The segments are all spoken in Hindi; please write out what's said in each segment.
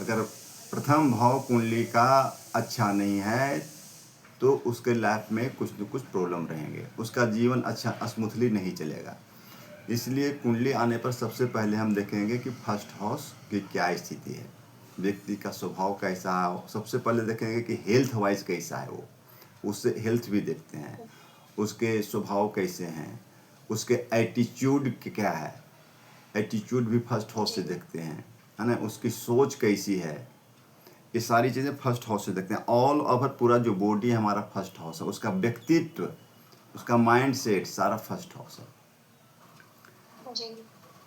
अगर प्रथम भाव कुंडली का अच्छा नहीं है तो उसके लाइफ में कुछ न कुछ प्रॉब्लम रहेंगे, उसका जीवन अच्छा स्मूथली नहीं चलेगा। इसलिए कुंडली आने पर सबसे पहले हम देखेंगे कि फर्स्ट हाउस की क्या स्थिति है, व्यक्ति का स्वभाव कैसा है। सबसे पहले देखेंगे कि हेल्थ वाइज कैसा है वो, उससे हेल्थ भी देखते हैं, उसके स्वभाव कैसे हैं, उसके एटीट्यूड क्या है, एटीट्यूड भी फर्स्ट हाउस से देखते हैं, है ना। उसकी सोच कैसी है, ये सारी चीज़ें फर्स्ट हाउस से देखते हैं। ऑल ओवर पूरा जो बॉडी है हमारा फर्स्ट हाउस है, उसका व्यक्तित्व, उसका माइंड सेट सारा फर्स्ट हाउस है।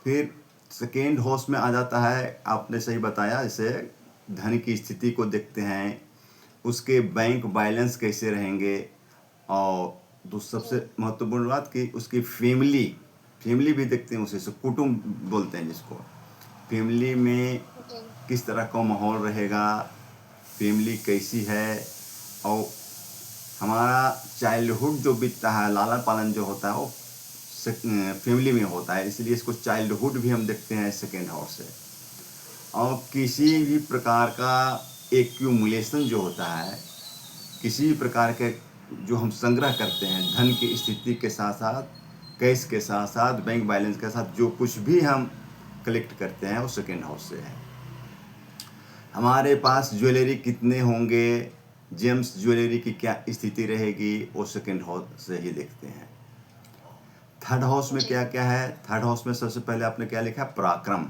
फिर सेकेंड हाउस में आ जाता है, आपने सही बताया, जैसे धन की स्थिति को देखते हैं, उसके बैंक बैलेंस कैसे रहेंगे, और सबसे महत्वपूर्ण बात कि उसकी फैमिली भी देखते हैं, उसे कुटुंब बोलते हैं जिसको। फैमिली में किस तरह का माहौल रहेगा, फैमिली कैसी है, और हमारा चाइल्डहुड जो बीतता है, लालन पालन जो होता है वो फैमिली में होता है, इसलिए इसको चाइल्डहुड भी हम देखते हैं सेकेंड हाउस से। और किसी भी प्रकार का एक्यूमुलेशन जो होता है, किसी भी प्रकार के जो हम संग्रह करते हैं धन की स्थिति के साथ साथ, कैश के साथ साथ, बैंक बैलेंस के साथ, जो कुछ भी हम कलेक्ट करते हैं वो सेकेंड हाउस से है। हमारे पास ज्वेलरी कितने होंगे, जेम्स ज्वेलरी की क्या स्थिति रहेगी, वो सेकेंड हाउस से ही देखते हैं। थर्ड हाउस में क्या क्या है, थर्ड हाउस में सबसे पहले आपने क्या लिखा, पराक्रम।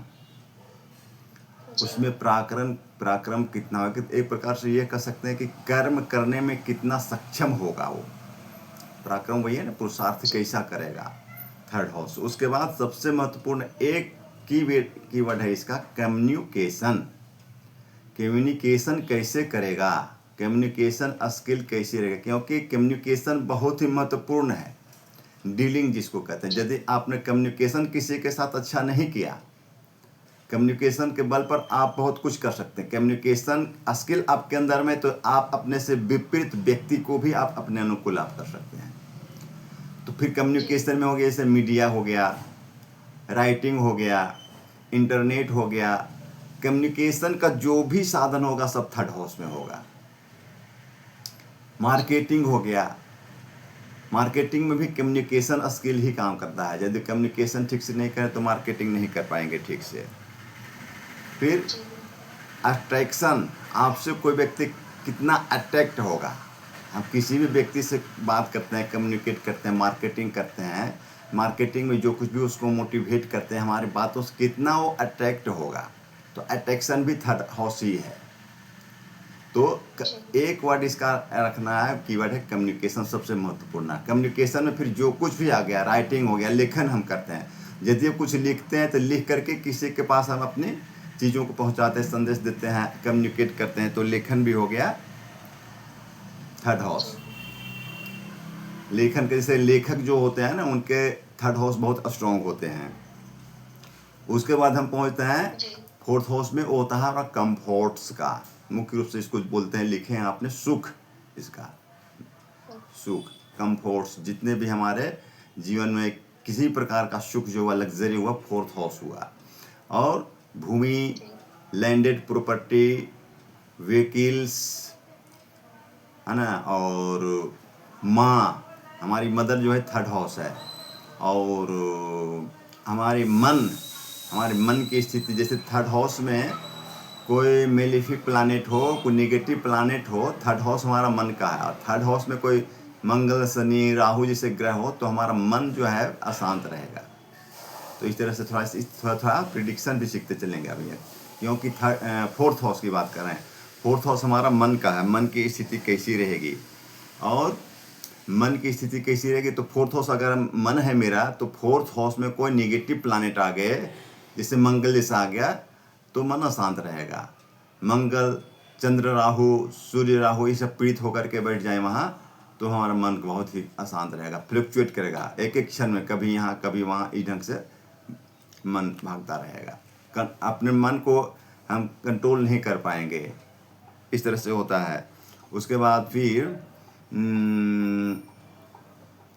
उसमें पराक्रम कितना होगा, एक प्रकार से ये कह सकते हैं कि कर्म करने में कितना सक्षम होगा वो। पराक्रम वही है ना, पुरुषार्थ कैसा करेगा, थर्ड हाउस। उसके बाद सबसे महत्वपूर्ण एक कीवर्ड है इसका, कम्युनिकेशन। कम्युनिकेशन कैसे करेगा, कम्युनिकेशन स्किल कैसी रहेगा, क्योंकि कम्युनिकेशन बहुत ही महत्वपूर्ण है। डीलिंग जिसको कहते हैं, यदि आपने कम्युनिकेशन किसी के साथ अच्छा नहीं किया, कम्युनिकेशन के बल पर आप बहुत कुछ कर सकते हैं। कम्युनिकेशन स्किल आपके अंदर में, तो आप अपने से विपरीत व्यक्ति को भी आप अपने अनुकूल आप कर सकते हैं। तो फिर कम्युनिकेशन में हो गया, जैसे मीडिया हो गया, राइटिंग हो गया, इंटरनेट हो गया, कम्युनिकेशन का जो भी साधन होगा सब थर्ड हाउस में होगा। मार्केटिंग हो गया, मार्केटिंग में भी कम्युनिकेशन स्किल ही काम करता है। यदि कम्युनिकेशन ठीक से नहीं करें तो मार्केटिंग नहीं कर पाएंगे ठीक से। फिर अट्रैक्शन, आपसे कोई व्यक्ति कितना अट्रैक्ट होगा। हम किसी भी व्यक्ति से बात करते हैं, कम्युनिकेट करते हैं, मार्केटिंग करते हैं, मार्केटिंग में जो कुछ भी उसको मोटिवेट करते हैं, हमारी बातों से कितना वो अट्रैक्ट होगा, तो अट्रैक्शन भी थर्ड हाउस ही है। तो एक वर्ड इसका रखना है, कीवर्ड है कम्युनिकेशन, सबसे महत्वपूर्ण है। कम्युनिकेशन में फिर जो कुछ भी आ गया, राइटिंग हो गया, लेखन हम करते हैं, यदि कुछ लिखते हैं तो लिख करके किसी के पास हम अपनी चीज़ों को पहुंचाते हैं, संदेश देते हैं, कम्युनिकेट करते हैं, तो लेखन भी हो गया थर्ड हाउस। लेखन के जैसे लेखक जो होते हैं ना, उनके थर्ड हाउस बहुत स्ट्रांग होते हैं। उसके बाद हम पहुंचते हैं फोर्थ हाउस में, वो होता है हमारा कंफर्ट्स का, मुख्य रूप से इसको बोलते हैं, लिखे हैं आपने, सुख। इसका सुख, कंफर्ट्स, जितने भी हमारे जीवन में किसी प्रकार का सुख जो हुआ, लग्जरी हुआ, फोर्थ हाउस हुआ। और भूमि, लैंडेड प्रॉपर्टी, व्हीकल्स, है ना, और माँ, हमारी मदर जो है थर्ड हाउस है। और हमारे मन की स्थिति, जैसे थर्ड हाउस में कोई मेलिफिक प्लानेट हो, कोई नेगेटिव प्लानेट हो, थर्ड हाउस हमारा मन का है। और थर्ड हाउस में कोई मंगल, शनि, राहु जैसे ग्रह हो तो हमारा मन जो है अशांत रहेगा। तो इस तरह से थोड़ा प्रिडिक्शन भी सीखते चलेंगे अभी, क्योंकि फोर्थ हाउस की बात कर रहे हैं। फोर्थ हाउस हमारा मन का है, मन की स्थिति कैसी रहेगी, और मन की स्थिति कैसी रहेगी, तो फोर्थ हाउस अगर मन है मेरा, तो फोर्थ हाउस में कोई नेगेटिव प्लानेट आ गए, जैसे मंगल जैसा आ गया, तो मन अशांत रहेगा। मंगल, चंद्र राहु, सूर्य राहु, ये सब पीड़ित होकर के बैठ जाए वहाँ, तो हमारा मन बहुत ही अशांत रहेगा, फ्लक्चुएट करेगा एक एक क्षण में, कभी यहाँ कभी वहाँ, इस ढंग से मन भागता रहेगा। अपने मन को हम कंट्रोल नहीं कर पाएंगे, इस तरह से होता है। उसके बाद फिर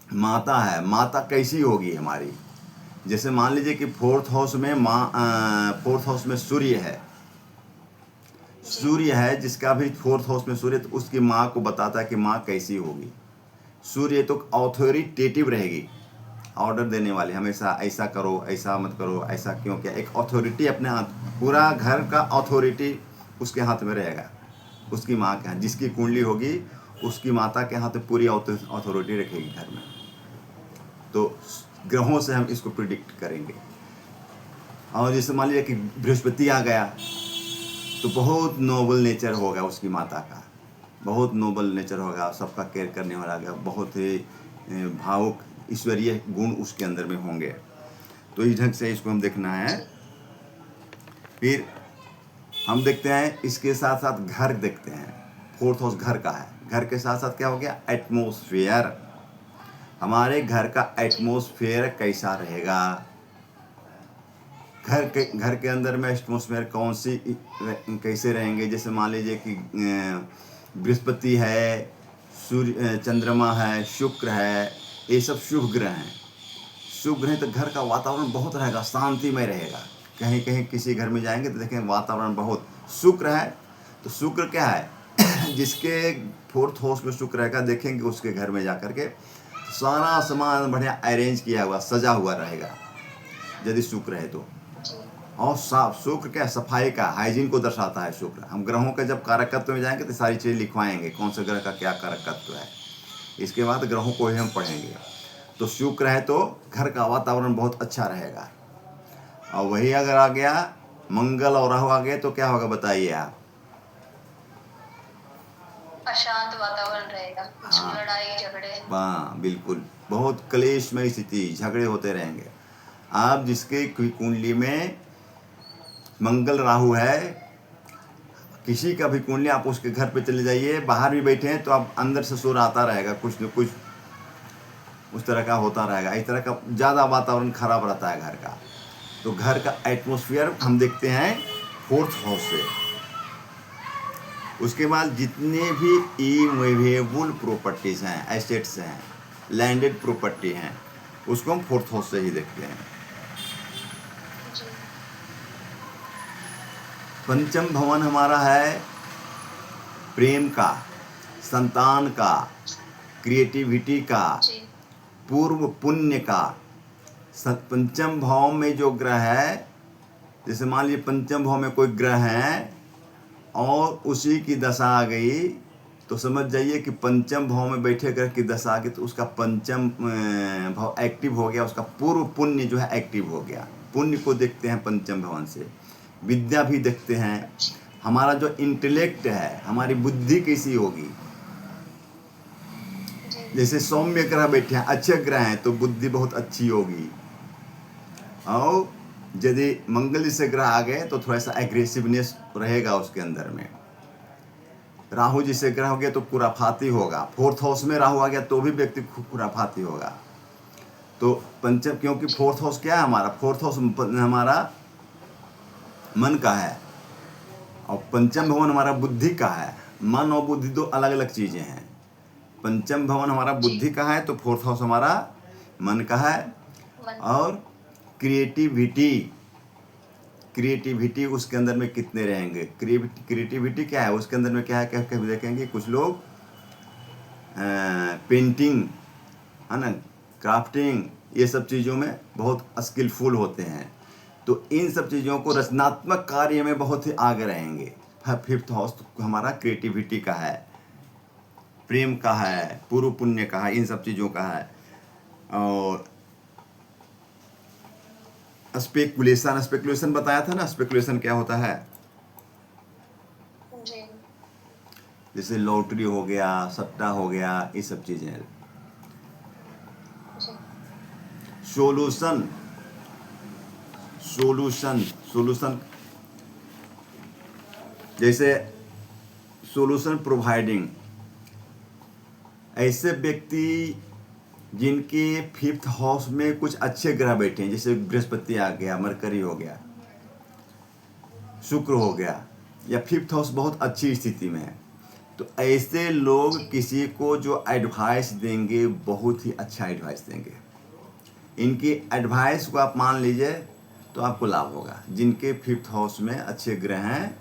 माता है, माता कैसी होगी हमारी, जैसे मान लीजिए कि फोर्थ हाउस में सूर्य है, सूर्य है जिसका भी फोर्थ हाउस में सूर्य, तो उसकी माँ को बताता है कि माँ कैसी होगी। सूर्य तो अथॉरिटेटिव रहेगी, ऑर्डर देने वाले, हमेशा ऐसा करो, ऐसा मत करो, ऐसा क्यों किया, एक अथॉरिटी अपने हाथ, पूरा घर का अथॉरिटी उसके हाथ में रहेगा, उसकी माँ के हाथ। जिसकी कुंडली होगी उसकी माता के हाथ में पूरी अथॉरिटी रखेगी घर में। तो ग्रहों से हम इसको प्रिडिक्ट करेंगे। और जैसे मान लीजिए कि बृहस्पति आ गया तो बहुत नोबल नेचर होगा उसकी माता का, बहुत नोबल नेचर होगा, सबका केयर करने वाला होगा, बहुत ही भावुक ईश्वरीय गुण उसके अंदर में होंगे। तो इस ढंग से इसको हम देखना है। फिर हम देखते हैं इसके साथ साथ घर देखते हैं। फोर्थ हाउस घर का है, घर के साथ साथ क्या हो गया, एटमॉस्फेयर। हमारे घर का एटमॉस्फेयर कैसा रहेगा, घर के अंदर में एटमॉस्फेयर कौन सी कैसे रहेंगे। जैसे मान लीजिए कि बृहस्पति है, सूर्य, चंद्रमा है, शुक्र है, ये सब शुभ ग्रह हैं। शुभ ग्रह तो घर का वातावरण बहुत रहेगा, शांतिमय रहेगा। कहीं कहीं किसी घर में जाएंगे तो देखें वातावरण बहुत। शुक्र है तो शुक्र क्या है जिसके फोर्थ हाउस में शुक्र रहेगा, देखेंगे उसके घर में जाकर के सारा सामान बढ़िया अरेंज किया हुआ, सजा हुआ रहेगा यदि शुक्र है तो। और साफ, शुक्र क्या, सफाई का, हाइजीन को दर्शाता है शुक्र। हम ग्रहों के जब कारकत्व में जाएंगे तो सारी चीज़ लिखवाएंगे कौन से ग्रह का क्या कारकत्व है, इसके बाद ग्रहों को ही हम पढ़ेंगे। तो शुक्र है तो घर का वातावरण बहुत अच्छा रहेगा। और वही अगर आ गया मंगल और राहु आ गए तो क्या होगा बताइए आप। अशांत वातावरण रहेगा, लड़ाई झगड़े। हाँ बिल्कुल, बहुत क्लेशमय स्थिति, झगड़े होते रहेंगे। आप जिसके कुंडली में मंगल राहु है, किसी का भी कुंडली, आप उसके घर पे चले जाइए, बाहर भी बैठे हैं तो आप अंदर से शोर आता रहेगा, कुछ न कुछ उस तरह का होता रहेगा। इस तरह का ज़्यादा वातावरण खराब रहता है घर का। तो घर का एटमॉस्फेयर हम देखते हैं फोर्थ हाउस से। उसके बाद जितने भी इमूवेबल प्रॉपर्टीज़ हैं, एसेट्स हैं, लैंडेड प्रॉपर्टी हैं, उसको हम फोर्थ हाउस से ही देखते हैं। पंचम भवन हमारा है प्रेम का, संतान का, क्रिएटिविटी का, पूर्व पुण्य का। पंचम भाव में जो ग्रह है, जैसे मान लीजिए पंचम भाव में कोई ग्रह है और उसी की दशा आ गई तो समझ जाइए कि पंचम भाव में बैठे ग्रह की दशा आ गई तो उसका पंचम भाव एक्टिव हो गया, उसका पूर्व पुण्य जो है एक्टिव हो गया। पुण्य को देखते हैं पंचम भवन से, विद्या भी देखते हैं, हमारा जो इंटेलेक्ट है, हमारी बुद्धि कैसी होगी। जैसे सौम्य ग्रह बैठे हैं, अच्छे ग्रह हैं तो बुद्धि बहुत अच्छी होगी। और यदि मंगल जैसे ग्रह आ गए तो थोड़ा सा एग्रेसिवनेस रहेगा उसके अंदर में। राहु जैसे ग्रह हो गया तो खुराफाती होगा। फोर्थ हाउस में राहु आ गया तो भी व्यक्ति खुराफाती होगा। तो पंचम, क्योंकि फोर्थ हाउस क्या है हमारा, फोर्थ हाउस हमारा मन का है और पंचम भवन हमारा बुद्धि का है। मन और बुद्धि दो अलग अलग चीज़ें हैं। पंचम भवन हमारा बुद्धि का है तो फोर्थ हाउस हमारा मन का है। और क्रिएटिविटी उसके अंदर में कितने रहेंगे। क्रिएटिविटी क्या है उसके अंदर में, क्या है कह देखेंगे कुछ लोग पेंटिंग है ना, क्राफ्टिंग, ये सब चीज़ों में बहुत स्किलफुल होते हैं। तो इन सब चीज़ों को रचनात्मक कार्य में बहुत ही आगे रहेंगे। फिफ्थ हाउस हमारा क्रिएटिविटी का है, प्रेम का है, पूर्व पुण्य का है, इन सब चीज़ों का है। और स्पेकुलेशन बताया था ना, स्पेकुलेशन क्या होता है, जैसे लॉटरी हो गया, सट्टा हो गया, ये सब चीज़ें। सोल्यूशन जैसे सोल्यूशन प्रोवाइडिंग, ऐसे व्यक्ति जिनके फिफ्थ हाउस में कुछ अच्छे ग्रह बैठे हैं, जैसे बृहस्पति आ गया, मरकरी हो गया, शुक्र हो गया, या फिफ्थ हाउस बहुत अच्छी स्थिति में है, तो ऐसे लोग किसी को जो एडवाइस देंगे बहुत ही अच्छा एडवाइस देंगे। इनकी एडवाइस को आप मान लीजिए तो आपको लाभ होगा। जिनके फिफ्थ हाउस में अच्छे ग्रह हैं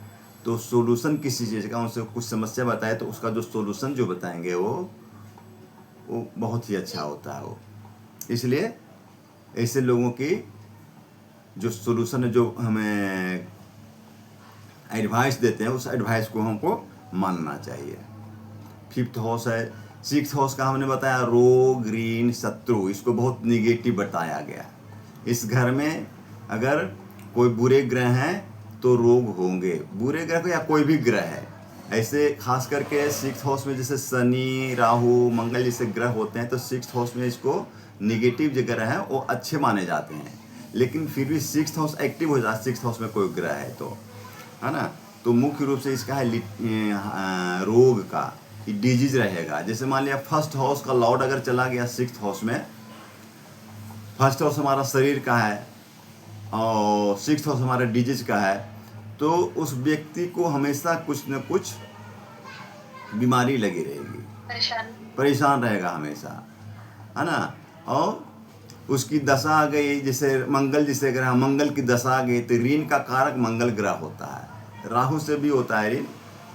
तो सॉल्यूशन किसी चीज़ का उनसे कुछ समस्या बताए तो उसका जो सॉल्यूशन जो बताएंगे वो बहुत ही अच्छा होता है वो। इसलिए ऐसे लोगों की जो सॉल्यूशन है, जो हमें एडवाइस देते हैं, उस एडवाइस को हमको मानना चाहिए। फिफ्थ हाउस है, सिक्स्थ हाउस का हमने बताया रोग, ऋण, शत्रु, इसको बहुत निगेटिव बताया गया। इस घर में अगर कोई बुरे ग्रह हैं तो रोग होंगे, बुरे ग्रह या कोई भी ग्रह है। ऐसे खास करके सिक्स्थ हाउस में जैसे शनि, राहु, मंगल जैसे ग्रह होते हैं तो सिक्स्थ हाउस में इसको निगेटिव जो ग्रह है वो अच्छे माने जाते हैं। लेकिन फिर भी सिक्स्थ हाउस एक्टिव हो जाता है, सिक्स्थ हाउस में कोई ग्रह है तो, है ना। तो मुख्य रूप से इसका है रोग का, डिजीज रहेगा। जैसे मान लिया फर्स्ट हाउस का लॉर्ड अगर चला गया सिक्स्थ हाउस में, फर्स्ट हाउस हमारा शरीर का है और सिक्स्थ हाउस हमारा डिजीज का है, तो उस व्यक्ति को हमेशा कुछ न कुछ बीमारी लगी रहेगी, परेशान रहेगा हमेशा, है ना। और उसकी दशा आ गई, जैसे मंगल जैसे ग्रह, मंगल की दशा आ गई तो ऋण का कारक मंगल ग्रह होता है, राहु से भी होता है ऋण।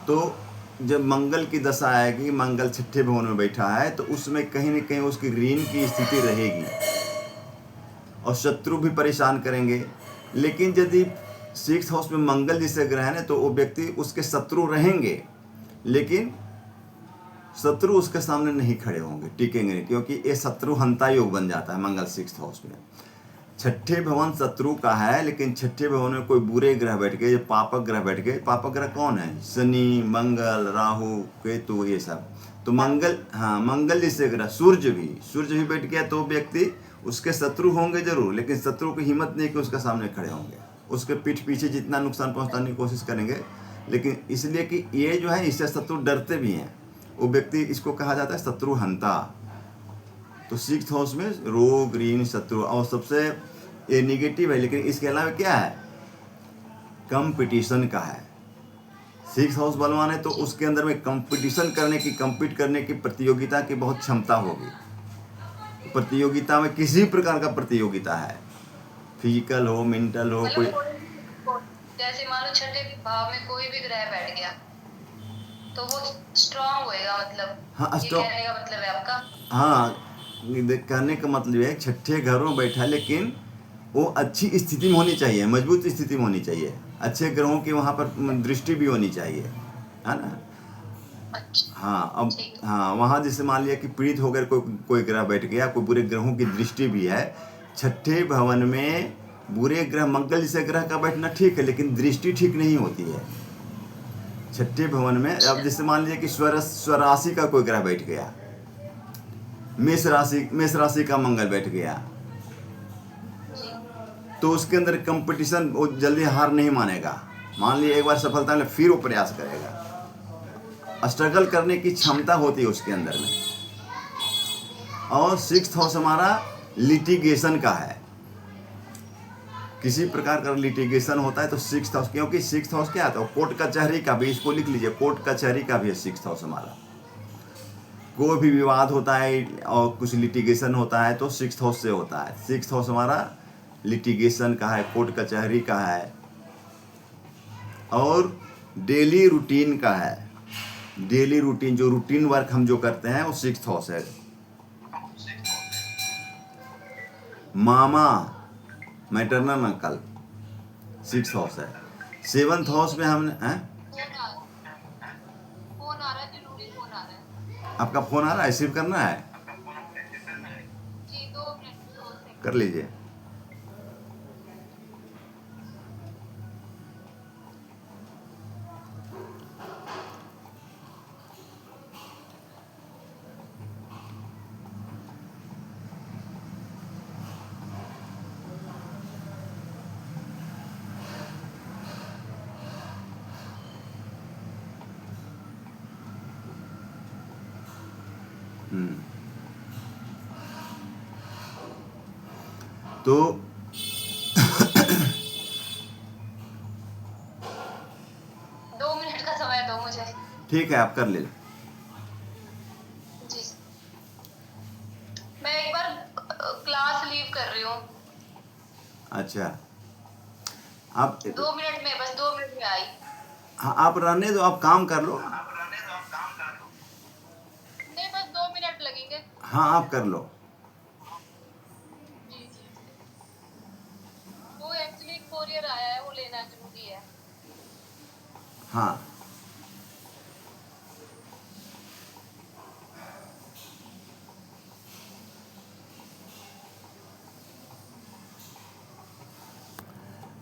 तो जब मंगल की दशा आएगी, मंगल छठे भवन में बैठा है, तो उसमें कहीं न कहीं उसकी ऋण की स्थिति रहेगी और शत्रु भी परेशान करेंगे। लेकिन यदि सिक्स्थ हाउस में मंगल जैसे ग्रह है तो वो व्यक्ति, उसके शत्रु रहेंगे लेकिन शत्रु उसके सामने नहीं खड़े होंगे, टिकेंगे नहीं, क्योंकि ये शत्रु हंता योग बन जाता है मंगल सिक्स्थ हाउस में। छठे भवन शत्रु का है, लेकिन छठे भवन में कोई बुरे ग्रह बैठ गए, पापक ग्रह बैठ गए। पापक ग्रह कौन है? शनि, मंगल, राहु, केतु, ये सब। तो मंगल, हाँ, मंगल जैसे ग्रह, सूर्य भी बैठ गया तो व्यक्ति, उसके शत्रु होंगे जरूर, लेकिन शत्रु की हिम्मत नहीं कि उसके सामने खड़े होंगे, उसके पीठ पीछे जितना नुकसान पहुंचाने की कोशिश करेंगे। लेकिन इसलिए कि ये जो है, इससे शत्रु डरते भी हैं, वो व्यक्ति, इसको कहा जाता है शत्रु हंता। तो सिक्स्थ हाउस में रोग, ऋण, शत्रु, और सबसे ये निगेटिव है। लेकिन इसके अलावा क्या है? कंपटीशन का है। सिक्स्थ हाउस बलवान है तो उसके अंदर में कंपटीशन करने की, कम्पीट करने की, प्रतियोगिता की बहुत क्षमता होगी। प्रतियोगिता में किसी प्रकार का प्रतियोगिता है, फिजिकल हो, मेंटल हो, कोई, जैसे मान लो छठे भाव में कोई भी ग्रह बैठ गया तो वो स्ट्रांग होएगा, मतलब हाँ, ये कहने का मतलब है आपका? हाँ, कहने का मतलब है छठे घरों में बैठा, लेकिन वो अच्छी स्थिति में होनी चाहिए, मजबूत स्थिति में होनी चाहिए, अच्छे ग्रहों की वहाँ पर दृष्टि भी होनी चाहिए, है ना। हाँ, अब हाँ, वहाँ जैसे मान लिया कि पीड़ित होकर कोई ग्रह बैठ गया, कोई बुरे ग्रहों की दृष्टि भी है। छठे भवन में बुरे ग्रह, मंगल जैसे ग्रह का बैठना ठीक है, लेकिन दृष्टि ठीक नहीं होती है छठे भवन में। अब जैसे मान लीजिए कि स्वराशि का कोई ग्रह बैठ गया, मेष राशि का मंगल बैठ गया, तो उसके अंदर कंपटीशन, वो जल्दी हार नहीं मानेगा। मान लिया एक बार सफलता मिले, फिर वो प्रयास करेगा, स्ट्रगल करने की क्षमता होती है उसके अंदर में। और सिक्स्थ हाउस हमारा लिटिगेशन का है, किसी प्रकार का लिटिगेशन होता है तो सिक्स्थ हाउस, क्योंकि सिक्स्थ हाउस क्या आता है? कोर्ट कचहरी का भी, इसको लिख लीजिए, कोर्ट कचहरी का भी है सिक्स्थ हाउस हमारा। कोई भी विवाद होता है और कुछ लिटिगेशन होता है तो सिक्स्थ हाउस से होता है। सिक्स्थ हाउस हमारा लिटिगेशन का है, कोर्ट कचहरी का है, और डेली रूटीन का है। डेली रूटीन, जो रूटीन वर्क हम जो करते हैं, वो सिक्स्थ हाउस है। मामा, मैटरनल अंकल, सिक्स्थ हाउस है। सेवंथ हाउस में हमने आपका फोन आ रहा है, रिसीव करना है, कर लीजिए। तो 2 मिनट का समय दो मुझे। ठीक है, आप कर ले। जी, मैं एक बार क्लास लीव कर रही हूँ। अच्छा, आप 2 मिनट में, बस 2 मिनट में आई। हाँ, आप रहने दो, आप काम कर लो। नहीं, बस 2 मिनट लगेंगे। हाँ, आप कर लो। जी जी। वो एक्चुअली कोरियर आया है, वो लेना जरूरी है। हाँ,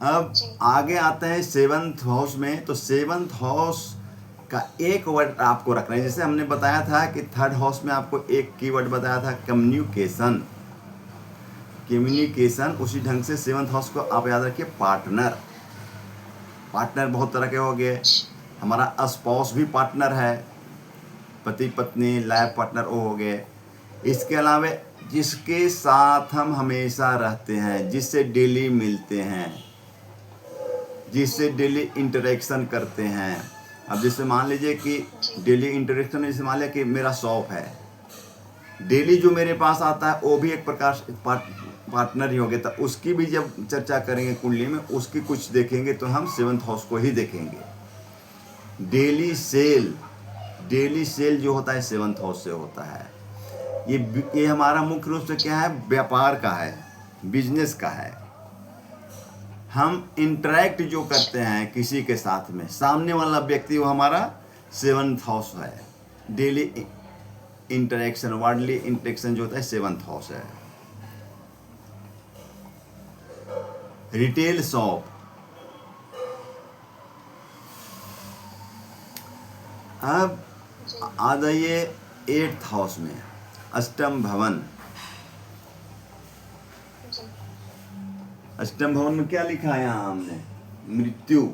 अब जी आगे आते हैं सेवंथ हाउस में। तो सेवंथ हाउस का एक वर्ड आपको रखना है। जैसे हमने बताया था कि थर्ड हाउस में आपको एक कीवर्ड बताया था, कम्युनिकेशन। जी कम्युनिकेशन, उसी ढंग से सेवंथ हाउस को आप याद रखिए, पार्टनर। पार्टनर बहुत तरह के हो गए। हमारा स्पाउस भी पार्टनर है, पति पत्नी लाइफ जी पार्टनर वो हो गए। इसके अलावा जिसके साथ हम हमेशा रहते हैं, जिससे डेली मिलते हैं, जी जिससे डेली इंटरेक्शन करते हैं। अब जैसे मान लीजिए कि जी डेली इंटरेक्शन, जैसे मान लिया कि मेरा शॉप है, डेली जो मेरे पास आता है वो भी एक प्रकार से पार्टनर ही हो गया। तो उसकी भी जब चर्चा करेंगे कुंडली में, उसकी कुछ देखेंगे तो हम सेवंथ हाउस को ही देखेंगे। डेली सेल जो होता है सेवंथ हाउस से होता है। ये हमारा मुख्य रूप से क्या है, व्यापार का है, बिजनेस का है। हम इंटरेक्ट जो करते हैं किसी के साथ में, सामने वाला व्यक्ति वो हमारा सेवंथ हाउस है। डेली इंटरेक्शन, वर्डली इंटरेक्शन जो होता है सेवंथ हाउस है। Retail shop. अब जी आ जाइए एट्थ हाउस में, अष्टम भवन। जी। अष्टम भवन में क्या लिखा है यहाँ हमने, मृत्यु।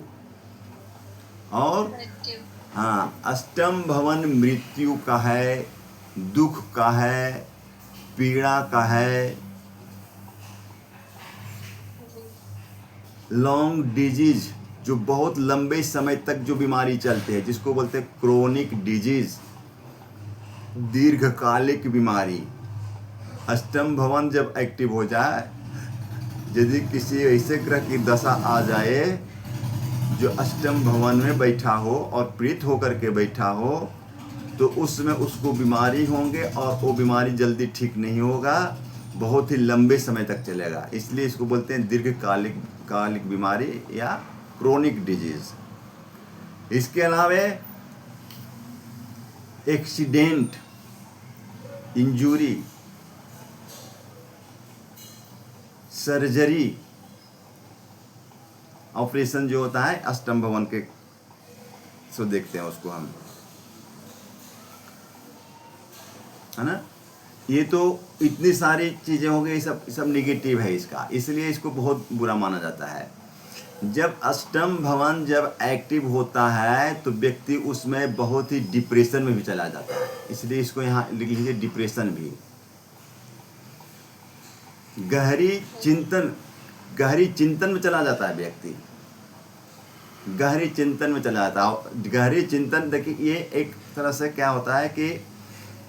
और मृत्यु। हाँ, अष्टम भवन मृत्यु का है, दुख का है, पीड़ा का है, जी लॉन्ग डिजीज, जो बहुत लंबे समय तक जो बीमारी चलती है, जिसको बोलते हैं क्रोनिक डिजीज, दीर्घकालिक बीमारी। अष्टम भवन जब एक्टिव हो जाए, यदि किसी ऐसे ग्रह की दशा आ जाए जो अष्टम भवन में बैठा हो और प्रीत होकर के बैठा हो, तो उसमें उसको बीमारी होंगे और वो बीमारी जल्दी ठीक नहीं होगा, बहुत ही लंबे समय तक चलेगा। इसलिए इसको बोलते हैं दीर्घकालिक बीमारी या क्रोनिक डिजीज। इसके अलावा एक्सीडेंट, इंजरी, सर्जरी, ऑपरेशन जो होता है अष्टम भवन के, सो देखते हैं उसको हम, है ना। ये तो इतनी सारी चीज़ें हो गई, सब निगेटिव है इसका, इसलिए इसको बहुत बुरा माना जाता है। जब अष्टम भवन जब एक्टिव होता है तो व्यक्ति उसमें बहुत ही डिप्रेशन में भी चला जाता है, इसलिए इसको यहाँ लिख लीजिए, डिप्रेशन भी। गहरी चिंतन में चला जाता है व्यक्ति, गहरी चिंतन में चला जाता है। गहरी चिंतन, देखिए ये एक तरह से क्या होता है कि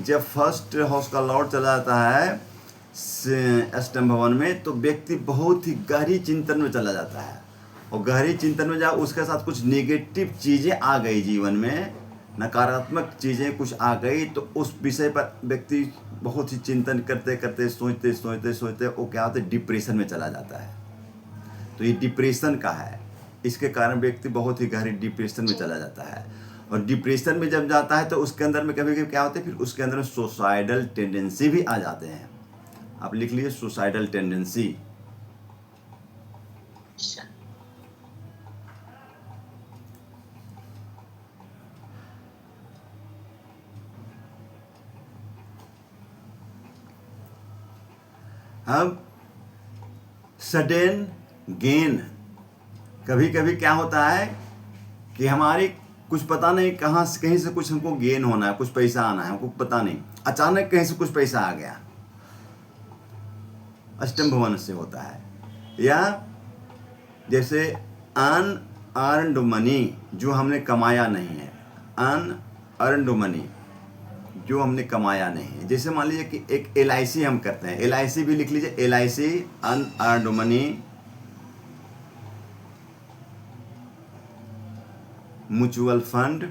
जब फर्स्ट हाउस का लॉर्ड चला जाता है अष्टम भवन में, तो व्यक्ति बहुत ही गहरी चिंतन में चला जाता है। और गहरी चिंतन में जब उसके साथ कुछ नेगेटिव चीज़ें आ गई, जीवन में नकारात्मक चीज़ें कुछ आ गई, तो उस विषय पर व्यक्ति बहुत ही चिंतन करते करते, सोचते वो क्या होता है, डिप्रेशन में चला जाता है। तो ये डिप्रेशन का है, इसके कारण व्यक्ति बहुत ही गहरी डिप्रेशन में चला जाता है। और डिप्रेशन में जब जाता है तो उसके अंदर में कभी कभी क्या होता है, फिर उसके अंदर में सुसाइडल टेंडेंसी भी आ जाते हैं। आप लिख लीजिए, सुसाइडल टेंडेंसी। अब सडन गेन, कभी कभी क्या होता है कि हमारी कुछ पता नहीं कहाँ से कहीं से कुछ हमको गेन होना है, कुछ पैसा आना है, हमको पता नहीं, अचानक कहीं से कुछ पैसा आ गया, अष्टम भवन से होता है। या जैसे अनअर्न्ड मनी, जो हमने कमाया नहीं है, अनअर्न्ड मनी जो हमने कमाया नहीं है। जैसे मान लीजिए कि एक LIC हम करते हैं, LIC भी लिख लीजिए, LIC unearned money. Mutual fund,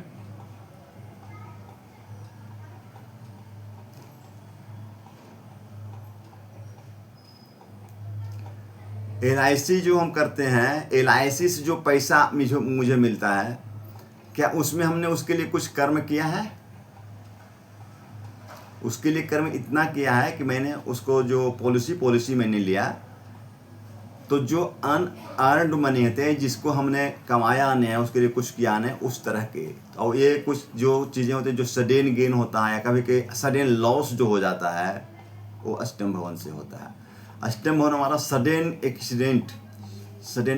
LIC जो हम करते हैं, LIC से जो पैसा मुझे मिलता है, क्या उसमें हमने उसके लिए कुछ कर्म किया है? उसके लिए कर्म इतना किया है कि मैंने उसको जो पॉलिसी मैंने लिया, तो जो अनअर्न्ड मनी होते हैं, जिसको हमने कमाया नहीं है, उसके लिए कुछ किया नहीं, उस तरह के। और ये कुछ जो चीज़ें होती हैं जो सडन गेन होता है या कभी के सडन लॉस जो हो जाता है, वो अष्टम भवन से होता है। अष्टम भवन हमारा सडन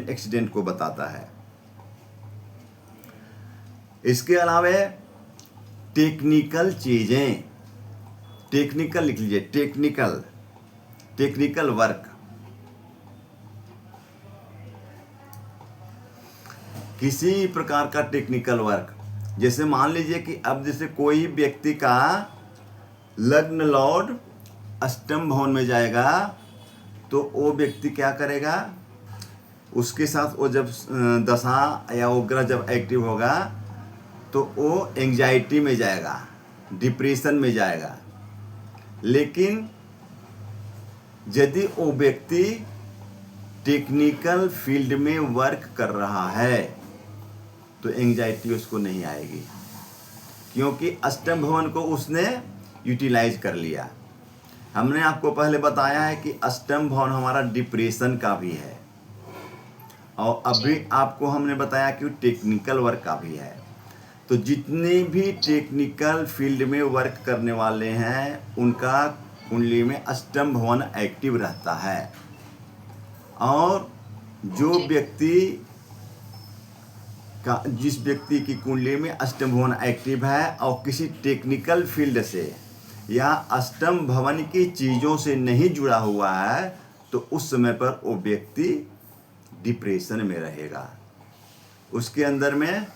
एक्सीडेंट को बताता है। इसके अलावा टेक्निकल चीज़ें, टेक्निकल लिख लीजिए, टेक्निकल वर्क, किसी प्रकार का टेक्निकल वर्क। जैसे मान लीजिए कि अब जैसे कोई व्यक्ति का लग्न लॉर्ड अष्टम भवन में जाएगा, तो वो व्यक्ति क्या करेगा, उसके साथ वो जब दशा या वो ग्रह जब एक्टिव होगा, तो वो एंजाइटी में जाएगा, डिप्रेशन में जाएगा। लेकिन यदि वो व्यक्ति टेक्निकल फील्ड में वर्क कर रहा है, तो एंजाइटी उसको नहीं आएगी, क्योंकि अष्टम भवन को उसने यूटिलाइज कर लिया। हमने आपको पहले बताया है कि अष्टम भवन हमारा डिप्रेशन का भी है, और अभी आपको हमने बताया कि टेक्निकल वर्क का भी है। तो जितने भी टेक्निकल फील्ड में वर्क करने वाले हैं, उनका कुंडली में अष्टम भवन एक्टिव रहता है। और जो व्यक्ति का, जिस व्यक्ति की कुंडली में अष्टम भवन एक्टिव है और किसी टेक्निकल फील्ड से या अष्टम भवन की चीज़ों से नहीं जुड़ा हुआ है, तो उस समय पर वो व्यक्ति डिप्रेशन में रहेगा, उसके अंदर में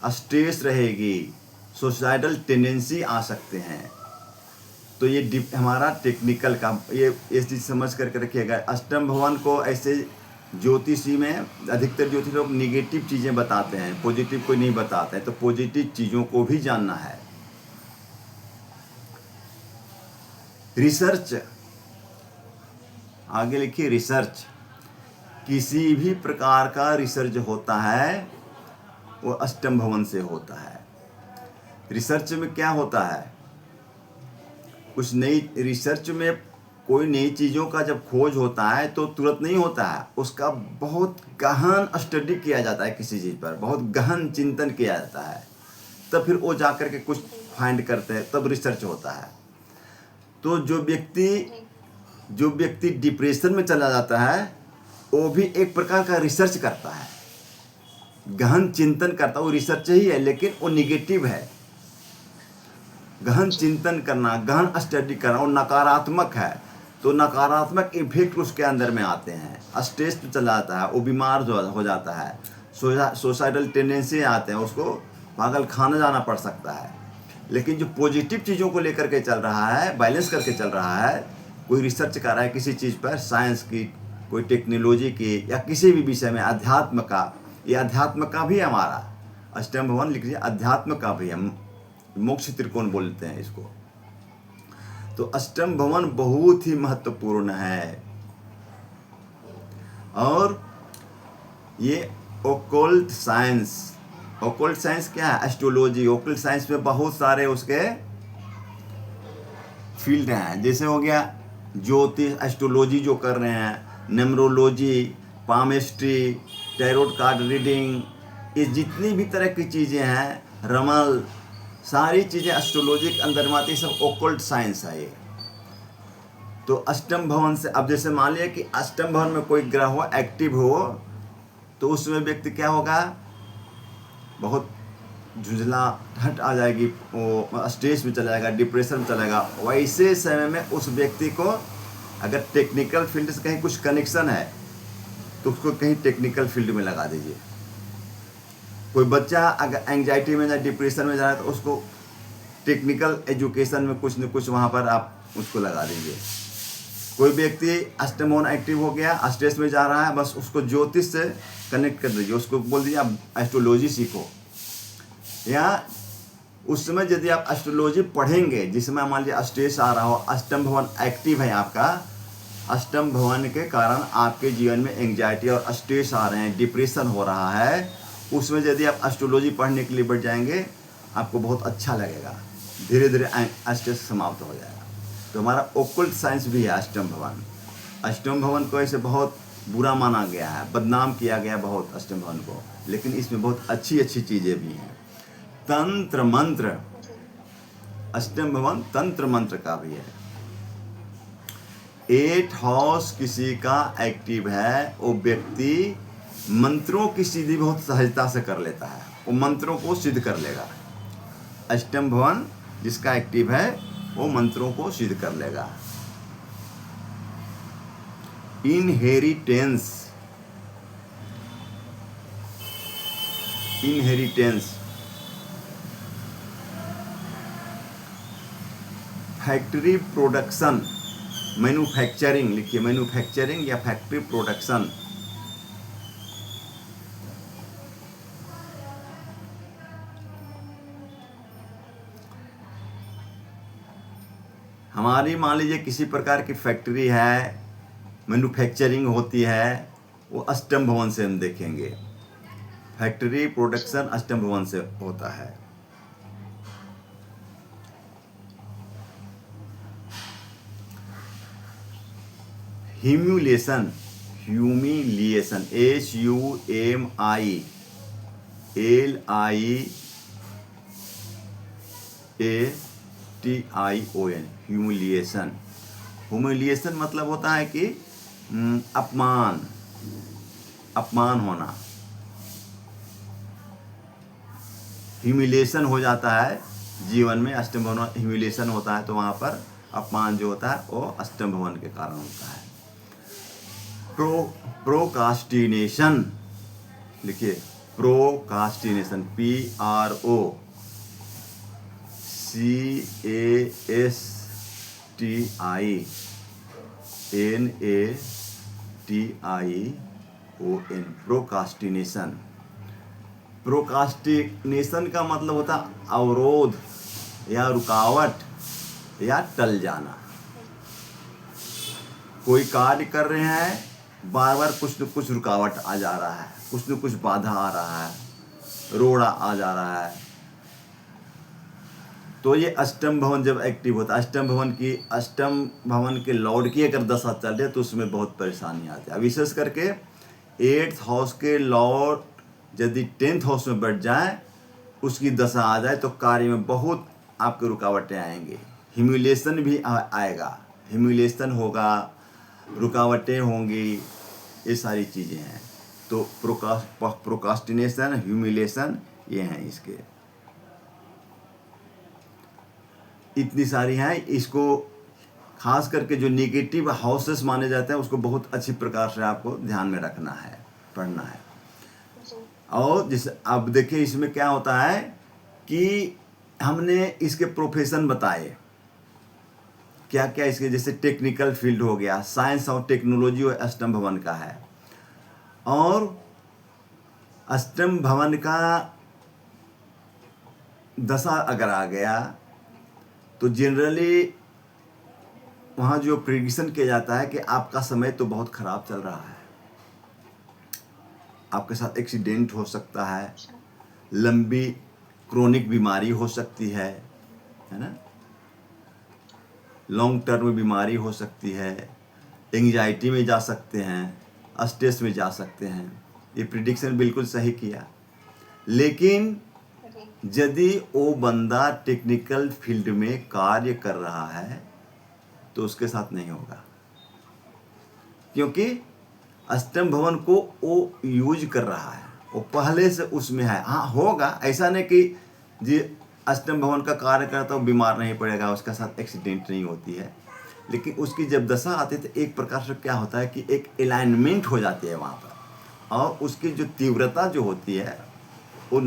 स्ट्रेस रहेगी, सुसाइडल टेंडेंसी आ सकते हैं। तो ये हमारा टेक्निकल का, ये चीज़ समझ करके रखिएगा। अष्टम भवन को ऐसे ज्योतिषी में अधिकतर ज्योतिषी लोग निगेटिव चीज़ें बताते हैं, पॉजिटिव कोई नहीं बताते हैं, तो पॉजिटिव चीज़ों को भी जानना है। रिसर्च, आगे लिखिए, रिसर्च, किसी भी प्रकार का रिसर्च होता है वो अष्टम भवन से होता है। रिसर्च में क्या होता है, कुछ नई रिसर्च में कोई नई चीज़ों का जब खोज होता है तो तुरंत नहीं होता है, उसका बहुत गहन स्टडी किया जाता है, किसी चीज़ पर बहुत गहन चिंतन किया जाता है, तब फिर वो जाकर के कुछ फाइंड करते हैं, तब रिसर्च होता है। तो जो व्यक्ति डिप्रेशन में चला जाता है, वो भी एक प्रकार का रिसर्च करता है, गहन चिंतन करता है, वो रिसर्च ही है, लेकिन वो निगेटिव है। गहन चिंतन करना, गहन स्टडी करना, वो नकारात्मक है, तो नकारात्मक इफेक्ट उसके अंदर में आते हैं, स्ट्रेस पे चला जाता है, वो बीमार हो जाता है, सुसाइडल टेंडेंसी आते हैं, उसको पागल खाना जाना पड़ सकता है। लेकिन जो पॉजिटिव चीज़ों को लेकर के चल रहा है, बैलेंस करके चल रहा है, कोई रिसर्च कर रहा है किसी चीज़ पर, साइंस की, कोई टेक्नोलॉजी की, या किसी भी विषय में, अध्यात्म का, ये अध्यात्म का भी हमारा अष्टम भवन लिख लीजिए, अध्यात्म का भी हम मोक्ष त्रिकोण बोलते हैं इसको। तो अष्टम भवन बहुत ही महत्वपूर्ण है। और ये ओकल्ट साइंस, ओकल्ट साइंस क्या है, एस्ट्रोलॉजी, ओकल्ट साइंस में बहुत सारे उसके फील्ड हैं। जैसे हो गया ज्योतिष, एस्ट्रोलॉजी जो कर रहे हैं, numerology, palmistry, tarot card reading, ये जितनी भी तरह की चीज़ें हैं, रमल, सारी चीज़ें एस्ट्रोलॉजी के अंदर में आती, सब ओकल्ट साइंस है ये। तो अष्टम भवन से, अब जैसे मान लिया कि अष्टम भवन में कोई ग्रह हो, एक्टिव हो, तो उसमें व्यक्ति क्या होगा, बहुत झुंझलाहट आ जाएगी, वो स्ट्रेस में चला जाएगा, डिप्रेशन में चला जाएगा। वैसे समय में उस व्यक्ति को अगर टेक्निकल फील्ड से कहीं कुछ कनेक्शन है, तो उसको कहीं टेक्निकल फील्ड में लगा दीजिए। कोई बच्चा अगर एंजाइटी में या डिप्रेशन में जा रहा है, तो उसको टेक्निकल एजुकेशन में कुछ न कुछ वहाँ पर आप उसको लगा दीजिए। कोई व्यक्ति अष्टम भवन एक्टिव हो गया, स्ट्रेस में जा रहा है, बस उसको ज्योतिष से कनेक्ट कर दीजिए, उसको बोल दीजिए आप एस्ट्रोलॉजी सीखो, या उस समय यदि आप एस्ट्रोलॉजी पढ़ेंगे, जिस समय मान लीजिए स्ट्रेस आ रहा हो, अष्टम भवन एक्टिव है आपका, अष्टम भवन के कारण आपके जीवन में एंग्जाइटी और स्ट्रेस आ रहे हैं, डिप्रेशन हो रहा है, उसमें यदि आप एस्ट्रोलॉजी पढ़ने के लिए बैठ जाएंगे, आपको बहुत अच्छा लगेगा, धीरे धीरे स्ट्रेस समाप्त हो जाएगा। तो हमारा ओकल्ट साइंस भी है अष्टम भवन। अष्टम भवन को ऐसे बहुत बुरा माना गया है, बदनाम किया गया बहुत अष्टम भवन को, लेकिन इसमें बहुत अच्छी अच्छी चीज़ें भी हैं। तंत्र मंत्र, अष्टम भवन तंत्र मंत्र का भी है। 8th हाउस किसी का एक्टिव है, वो व्यक्ति मंत्रों की सिद्धि बहुत सहजता से कर लेता है, वो मंत्रों को सिद्ध कर लेगा। अष्टम भवन जिसका एक्टिव है वो मंत्रों को सिद्ध कर लेगा। Inheritance, inheritance, factory production, manufacturing लिखिए, मैन्युफैक्चरिंग या फैक्ट्री प्रोडक्शन, हमारी मान लीजिए किसी प्रकार की फैक्ट्री है, मैन्युफैक्चरिंग होती है, वो अष्टम भवन से हम देखेंगे। फैक्ट्री प्रोडक्शन अष्टम भवन से होता है। Humiliation, humiliation, HUMILIATION, humiliation. Humiliation मतलब होता है कि अपमान, अपमान होना, ह्यूमिलेशन हो जाता है जीवन में। अष्टम भवन ह्यूमिलेशन होता है, तो वहाँ पर अपमान जो होता है वो अष्टम भवन के कारण होता है। प्रोकास्टिनेशन लिखिए, प्रोकास्टिनेशन, PROCASTINATION, प्रोकास्टिनेशन। प्रोकास्टिनेशन का मतलब होता है अवरोध या रुकावट या टल जाना। कोई कार्य कर रहे हैं, बार बार कुछ न कुछ रुकावट आ जा रहा है, कुछ न कुछ बाधा आ रहा है, रोड़ा आ जा रहा है, तो ये अष्टम भवन जब एक्टिव होता है, अष्टम भवन के लॉर्ड की अगर दशा चल रही है तो उसमें बहुत परेशानी आती है। विशेष करके 8th हाउस के लॉर्ड यदि 10th हाउस में बैठ जाए, उसकी दशा आ जाए, तो कार्य में बहुत आपके रुकावटें आएंगी, ह्यूमिलेशन भी आएगा, ह्यूमिलेशन होगा, रुकावटें होंगी, ये सारी चीज़ें हैं। तो प्रोकास्टिनेशन, ह्यूमिलेशन, ये हैं इसके, इतनी सारी हैं। इसको खास करके जो नेगेटिव हाउसेस माने जाते हैं उसको बहुत अच्छी प्रकार से आपको ध्यान में रखना है, पढ़ना है। और जिस अब देखिए इसमें क्या होता है कि हमने इसके प्रोफेशन बताए, क्या क्या इसके, जैसे टेक्निकल फील्ड हो गया, साइंस और टेक्नोलॉजी और अष्टम भवन का है। और अष्टम भवन का दशा अगर आ गया तो जनरली वहाँ जो प्रिडिक्शन किया जाता है कि आपका समय तो बहुत ख़राब चल रहा है, आपके साथ एक्सीडेंट हो सकता है, लंबी क्रोनिक बीमारी हो सकती है ना, लॉन्ग टर्म बीमारी हो सकती है, एंग्जाइटी में जा सकते हैं, स्ट्रेस में जा सकते हैं। ये प्रिडिक्शन बिल्कुल सही किया। लेकिन यदि वो बंदा टेक्निकल फील्ड में कार्य कर रहा है तो उसके साथ नहीं होगा, क्योंकि अष्टम भवन को वो यूज कर रहा है, वो पहले से उसमें है। हाँ होगा, ऐसा नहीं कि जी अष्टम भवन का कार्य करता वो बीमार नहीं पड़ेगा, उसका साथ एक्सीडेंट नहीं होती है, लेकिन उसकी जब दशा आती है तो एक प्रकार से क्या होता है कि एक अलाइनमेंट हो जाती है वहाँ पर, और उसकी जो तीव्रता जो होती है वो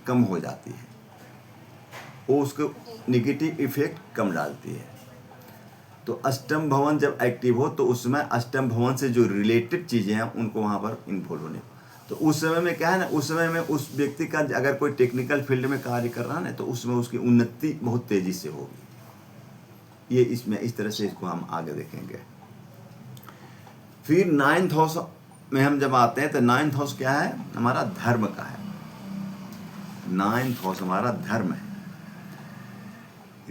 कम हो जाती है, वो उसको नेगेटिव इफेक्ट कम डालती है। तो अष्टम भवन जब एक्टिव हो तो उसमें अष्टम भवन से जो रिलेटेड चीज़ें हैं उनको वहाँ पर इन्वॉल्व होने। तो उस समय में क्या है ना, उस समय में उस व्यक्ति का अगर कोई टेक्निकल फील्ड में कार्य कर रहा है ना, तो उसमें उसकी उन्नति बहुत तेजी से होगी। ये इसमें इस तरह से इसको हम आगे देखेंगे। फिर 9th हाउस में हम जब आते हैं तो 9th हाउस क्या है, हमारा धर्म का है। 9th हाउस हमारा धर्म है,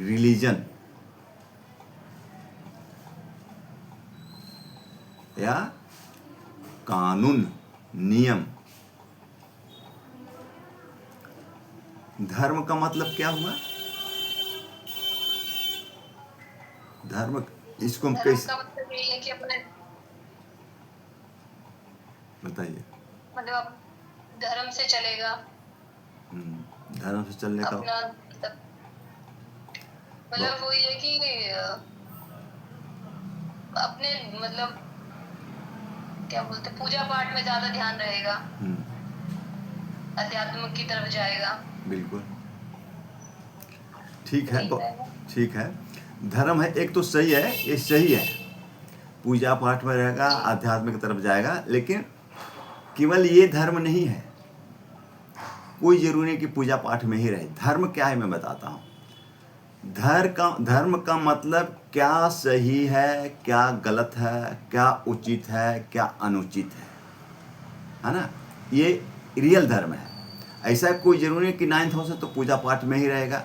रिलीजन या कानून, नियम। धर्म का मतलब क्या हुआ? धर्म, इसको हम धर्म कैसे का मतलब यही है कि अपने बताइए? मतलब आप धर्म से चलेगा धर्म से चलने का अपना, मतलब वो ये कि अपने मतलब क्या बोलते, पूजा पाठ में ज्यादा ध्यान रहेगा, अध्यात्म की तरफ जाएगा। बिल्कुल ठीक तो है, यही रहेगा। ठीक है। धर्म है एक तो सही है, ये सही है, पूजा पाठ में रहेगा, जी आध्यात्म की तरफ जाएगा। लेकिन केवल ये धर्म नहीं है, कोई जरूरी नहीं कि पूजा पाठ में ही रहे। धर्म क्या है मैं बताता हूँ। धर्म का मतलब क्या सही है, क्या गलत है, क्या उचित है, क्या अनुचित है ना? ये रियल धर्म है। ऐसा कोई जरूरी नहीं कि 9th हाउस है तो पूजा पाठ में ही रहेगा।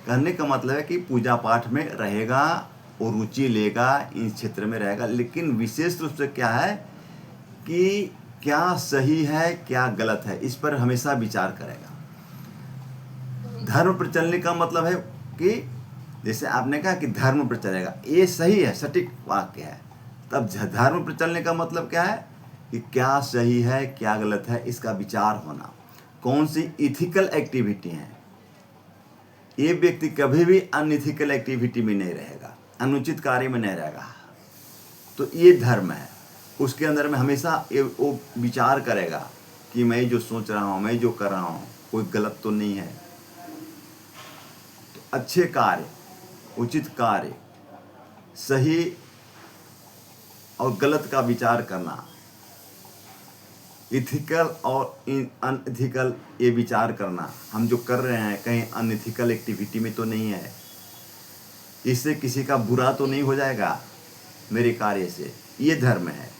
कहने का मतलब है कि पूजा पाठ में रहेगा और रुचि लेगा, इन क्षेत्र में रहेगा, लेकिन विशेष रूप से क्या है कि क्या सही है, क्या गलत है, इस पर हमेशा विचार करेगा। धर्म पर चलने का मतलब है कि जैसे आपने कहा कि धर्म पर चलेगा, ये सही है, सटीक वाक्य है। तब धर्म पर चलने का मतलब क्या है कि क्या सही है, क्या गलत है, इसका विचार होना। कौन सी इथिकल एक्टिविटी है। ये व्यक्ति कभी भी अनइथिकल एक्टिविटी में नहीं रहेगा, अनुचित कार्य में नहीं रहेगा। तो ये धर्म है। उसके अंदर में हमेशा वो विचार करेगा कि मैं जो सोच रहा हूँ, मैं जो कर रहा हूँ, कोई गलत तो नहीं है। तो अच्छे कार्य, उचित कार्य, सही और गलत का विचार करना, इथिकल और अनइथिकल ये विचार करना, हम जो कर रहे हैं कहीं अनइथिकल एक्टिविटी में तो नहीं है, इससे किसी का बुरा तो नहीं हो जाएगा मेरे कार्य से। ये धर्म है।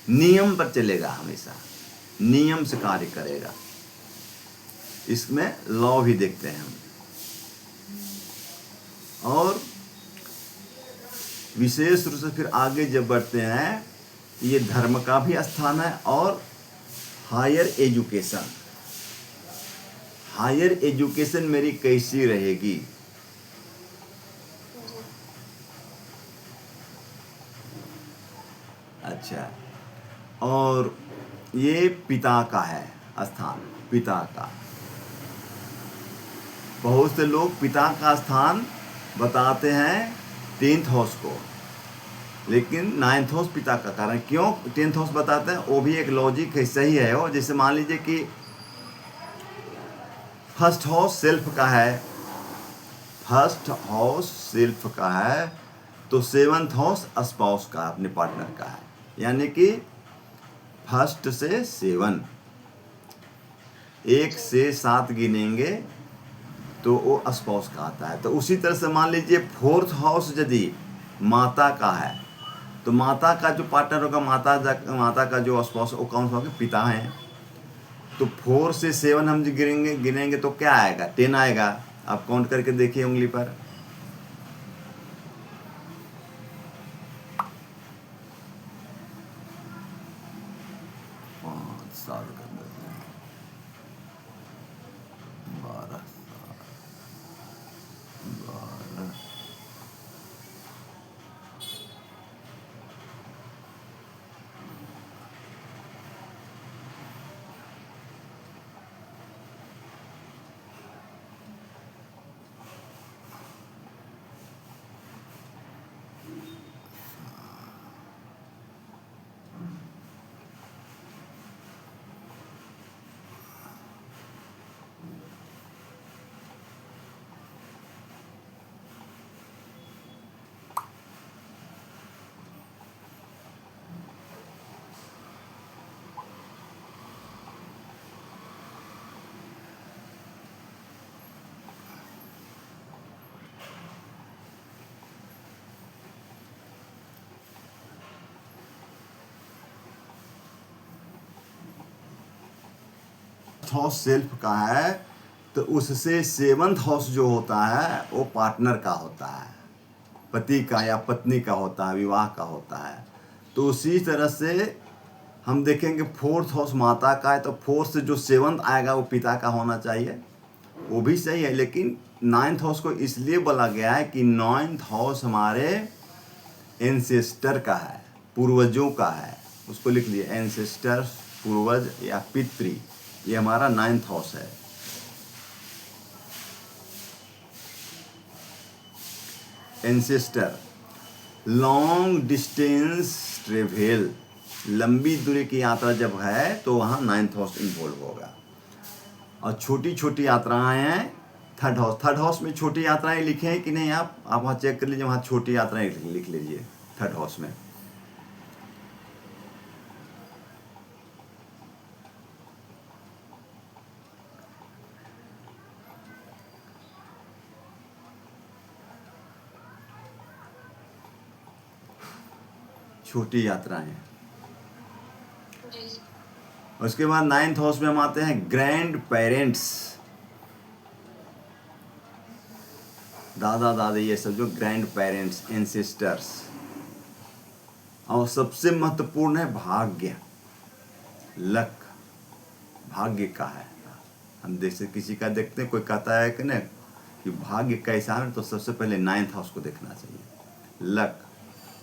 नियम पर चलेगा, हमेशा नियम से कार्य करेगा। इसमें लॉ भी देखते हैं हम। और विशेष रूप से फिर आगे जब बढ़ते हैं, ये धर्म का भी स्थान है। और हायर एजुकेशन, हायर एजुकेशन मेरी कैसी रहेगी। अच्छा, और ये पिता का है स्थान, पिता का। बहुत से लोग पिता का स्थान बताते हैं 10th हाउस को, लेकिन 9th हाउस पिता का कारण क्यों 10th हाउस बताते हैं, वो भी एक लॉजिक है, सही है वो। जैसे मान लीजिए कि फर्स्ट हाउस सेल्फ का है, फर्स्ट हाउस सेल्फ का है, तो 7th हाउस स्पाउस का, अपने पार्टनर का है। यानी कि फर्स्ट से 7, 1 से 7 गिनेंगे तो वो स्पाउस का आता है। तो उसी तरह से मान लीजिए 4th हाउस यदि माता का है, तो माता का जो पार्टनर होगा, माता का जो स्पाउस, वो कौन सा होगा, पिता है। तो 4 से 7 हम गिनेंगे तो क्या आएगा, 10 आएगा। आप काउंट करके देखिए उंगली पर। साल कर देते हैं, 12 साल, 12, फर्स्ट हाउस सेल्फ का है, तो उससे सेवंथ हाउस जो होता है वो पार्टनर का होता है, पति का या पत्नी का होता है, विवाह का होता है। तो उसी तरह से हम देखेंगे फोर्थ हाउस माता का है, तो फोर्थ से जो सेवंथ आएगा वो पिता का होना चाहिए, वो भी सही है। लेकिन नाइन्थ हाउस को इसलिए बोला गया है कि नाइन्थ हाउस हमारे एंसेस्टर का है, पूर्वजों का है। उसको लिख लिए एंसेस्टर, पूर्वज या पितृ, ये हमारा नाइन्थ हाउस है। एंसेस्टर, लॉन्ग डिस्टेंस ट्रेवल, लंबी दूरी की यात्रा जब है तो वहाँ नाइन्थ हाउस इन्वॉल्व होगा। और छोटी छोटी यात्राएं हैं थर्ड हाउस। थर्ड हाउस में छोटी यात्राएं लिखे हैं कि नहीं, आप वहाँ चेक कर लीजिए, वहाँ छोटी यात्राएं लिख लीजिए थर्ड हाउस में। छोटी यात्राएं। जी। उसके बाद नाइन्थ हाउस में हम आते हैं ग्रैंड पेरेंट्स, दादा दादी, ये सब जो ग्रैंड पेरेंट्स, एंसेस्टर्स। और सबसे महत्वपूर्ण है भाग्य, लक, भाग्य का है। हम जैसे किसी का देखते हैं, कोई कहता है कि ना कि भाग्य कैसा है, तो सबसे पहले नाइन्थ हाउस को देखना चाहिए। लक,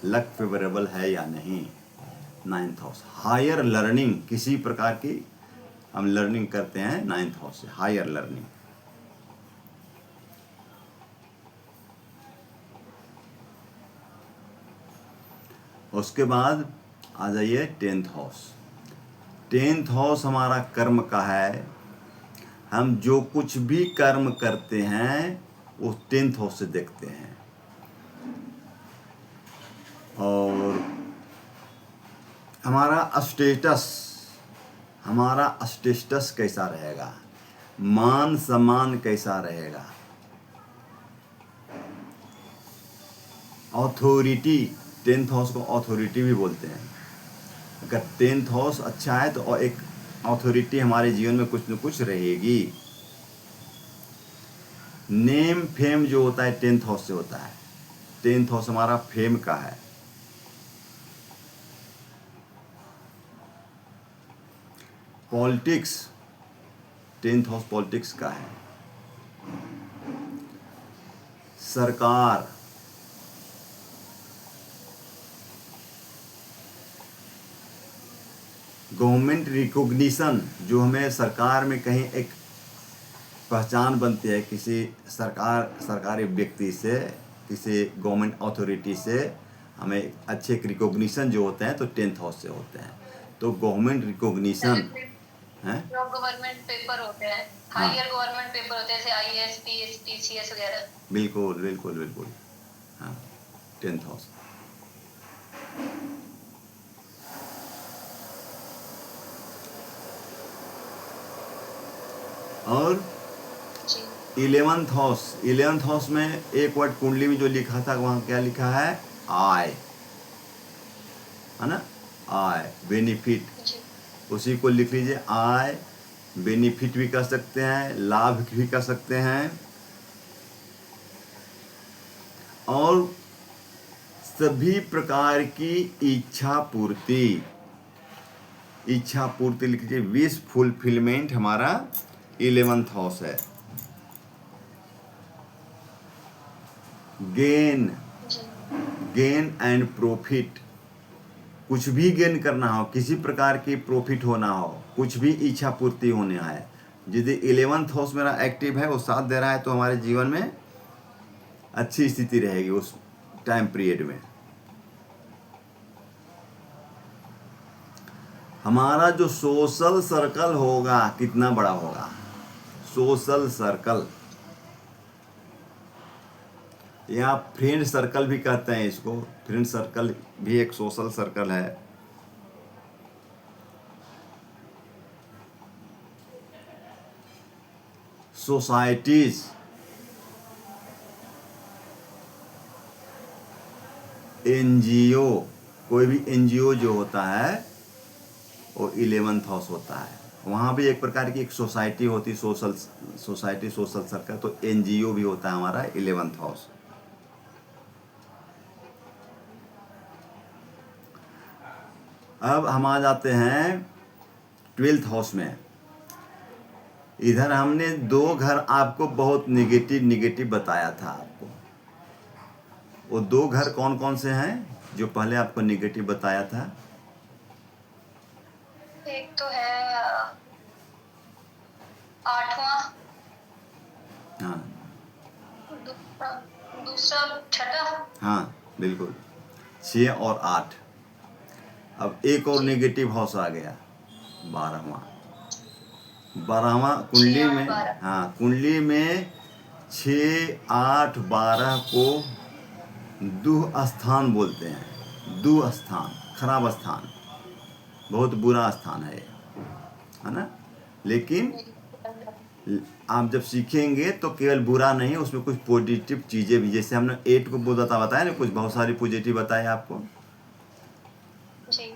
लक फेवरेबल है या नहीं। नाइन्थ हाउस, हायर लर्निंग, किसी प्रकार की हम लर्निंग करते हैं नाइन्थ हाउस से, हायर लर्निंग। उसके बाद आ जाइए टेंथ हाउस। टेंथ हाउस हमारा कर्म का है। हम जो कुछ भी कर्म करते हैं वो टेंथ हाउस से देखते हैं। और हमारा स्टेटस कैसा रहेगा, मान सम्मान कैसा रहेगा, अथॉरिटी, टेंथ हाउस को अथॉरिटी भी बोलते हैं। अगर टेंथ हाउस अच्छा है तो एक अथॉरिटी हमारे जीवन में कुछ न कुछ रहेगी। नेम फेम जो होता है टेंथ हाउस से होता है। टेंथ हाउस हमारा फेम का है। पॉलिटिक्स, टेंथ हाउस पॉलिटिक्स का है। सरकार, गवर्नमेंट रिकॉग्निशन, जो हमें सरकार में कहीं एक पहचान बनती है किसी सरकारी व्यक्ति से, किसी गवर्नमेंट अथॉरिटी से, हमें अच्छे रिकॉग्निशन जो होते हैं तो टेंथ हाउस से होते हैं। तो गवर्नमेंट रिकॉग्निशन है, जो गवर्नमेंट पेपर होते हैं, हाँ हायर गवर्नमेंट पेपर होते हैं जैसे आईएएस, पीएस, पीसीएस वगैरह। बिल्कुल बिल्कुल बिल्कुल, हाँ टेंथ हाउस। और जी। 11th हाउस, 11th हाउस में एक वर्ड कुंडली में जो लिखा था वहाँ क्या लिखा है, आय, है ना, आय, बेनिफिट। जी। उसी को लिख लीजिए, आय, बेनिफिट भी कर सकते हैं, लाभ भी कर सकते हैं। और सभी प्रकार की इच्छा पूर्ति, इच्छा पूर्ति लिख लीजिए, विश फुलफिलमेंट हमारा 11th हाउस है। Gain, ji. Gain and profit, कुछ भी गेन करना हो, किसी प्रकार की प्रॉफिट होना हो, कुछ भी इच्छा पूर्ति होने है, यदि 11th हाउस मेरा एक्टिव है, वो साथ दे रहा है, तो हमारे जीवन में अच्छी स्थिति रहेगी उस टाइम पीरियड में। हमारा जो सोशल सर्कल होगा कितना बड़ा होगा, सोशल सर्कल या फ्रेंड सर्कल भी कहते हैं इसको, फ्रेंड सर्कल भी एक सोशल सर्कल है। सोसाइटीज, एनजीओ, कोई भी एनजीओ जो होता है वो 11th हाउस होता है। वहाँ भी एक प्रकार की एक सोसाइटी होती, सोशल सोसाइटी, सोशल सर्कल, तो एनजीओ भी होता है हमारा 11th हाउस। अब हम आ जाते हैं 12th हाउस में। इधर हमने 2 घर आपको बहुत निगेटिव बताया था आपको। वो 2 घर कौन कौन से हैं जो पहले आपको निगेटिव बताया था? एक तो है 8वां, हाँ दूसरा 6ठा। हाँ बिल्कुल, 6 और 8। अब एक और जी, नेगेटिव हाउस आ गया, 12वां। 12वां 6, कुंडली 8, में, 12। हाँ कुंडली में 6, 8, 12 को दुह स्थान बोलते हैं। दुह स्थान, खराब स्थान, बहुत बुरा स्थान है ये, है ना। लेकिन आप जब सीखेंगे तो केवल बुरा नहीं, उसमें कुछ पॉजिटिव चीज़ें भी, जैसे हमने 8 को बताया ना, कुछ बहुत सारी पॉजिटिव बताए आपको। जी,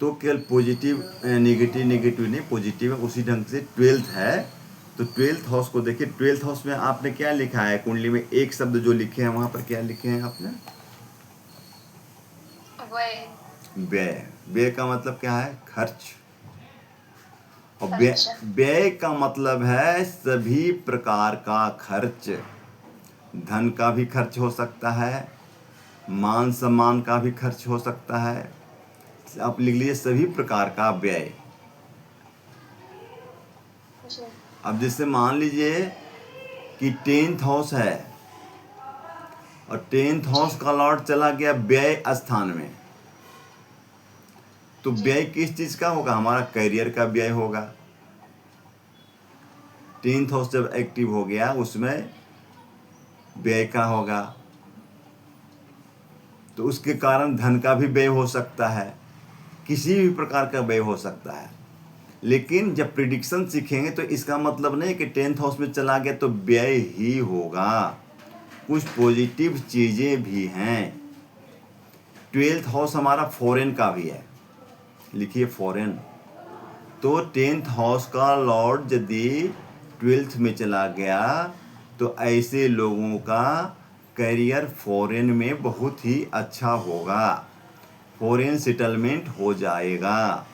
तो केवल पॉजिटिव नेगेटिव नहीं, पॉजिटिव है। उसी ढंग से 12th है, तो 12th हाउस को देखिए। 12th हाउस में आपने क्या लिखा है कुंडली में? एक शब्द जो लिखे हैं वहाँ पर क्या लिखे हैं आपने? वही व्यय। व्यय का मतलब क्या है? खर्च। और व्यय, खर्च। व्यय का मतलब है सभी प्रकार का खर्च। धन का भी खर्च हो सकता है, मान सम्मान का भी खर्च हो सकता है। आप लिख लीजिए सभी प्रकार का व्यय। जी, अब जैसे मान लीजिए कि 10th हाउस है और 10th जी, हाउस का लॉर्ड चला गया व्यय स्थान में, तो जी, व्यय किस चीज का होगा? हमारा करियर का व्यय होगा। 10th हाउस जब एक्टिव हो गया उसमें व्यय का होगा, तो उसके कारण धन का भी व्यय हो सकता है, किसी भी प्रकार का व्यय हो सकता है। लेकिन जब प्रिडिक्शन सीखेंगे तो इसका मतलब नहीं कि 10th हाउस में चला गया तो व्यय ही होगा, कुछ पॉजिटिव चीज़ें भी हैं। 12th हाउस हमारा फॉरेन का भी है, लिखिए फॉरेन। तो 10th हाउस का लॉर्ड यदि 12th में चला गया तो ऐसे लोगों का करियर फॉरेन में बहुत ही अच्छा होगा, फॉरेन सेटलमेंट हो जाएगा।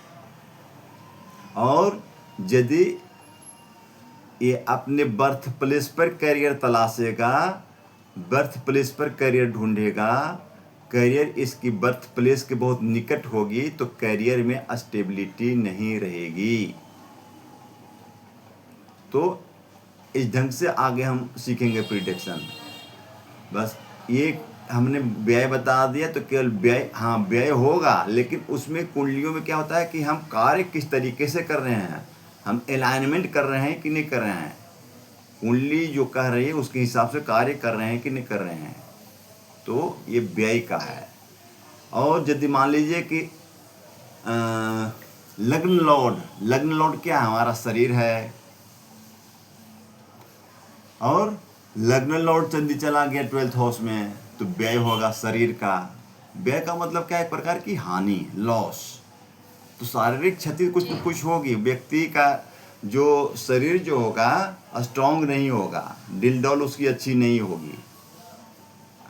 और यदि ये अपने बर्थ प्लेस पर करियर तलाशेगा, बर्थ प्लेस पर करियर ढूंढेगा, करियर इसकी बर्थ प्लेस के बहुत निकट होगी, तो करियर में स्टेबिलिटी नहीं रहेगी। तो इस ढंग से आगे हम सीखेंगे प्रिडिक्शन। बस ये हमने व्यय बता दिया, तो केवल व्यय, हाँ व्यय होगा, लेकिन उसमें कुंडलियों में क्या होता है कि हम कार्य किस तरीके से कर रहे हैं, हम अलाइनमेंट कर रहे हैं कि नहीं कर रहे हैं, कुंडली जो कह रही है उसके हिसाब से कार्य कर रहे हैं कि नहीं कर रहे हैं, तो ये व्यय का है। और यदि मान लीजिए कि लग्न लॉर्ड क्या है? हमारा शरीर है, और लग्न लॉर्ड चंदी चला गया 12th हाउस में, तो व्यय होगा शरीर का। व्यय का मतलब क्या है? एक प्रकार की हानि, लॉस। तो शारीरिक क्षति कुछ जी, न कुछ होगी, व्यक्ति का जो शरीर जो होगा स्ट्रांग नहीं होगा, दिल डौल उसकी अच्छी नहीं होगी,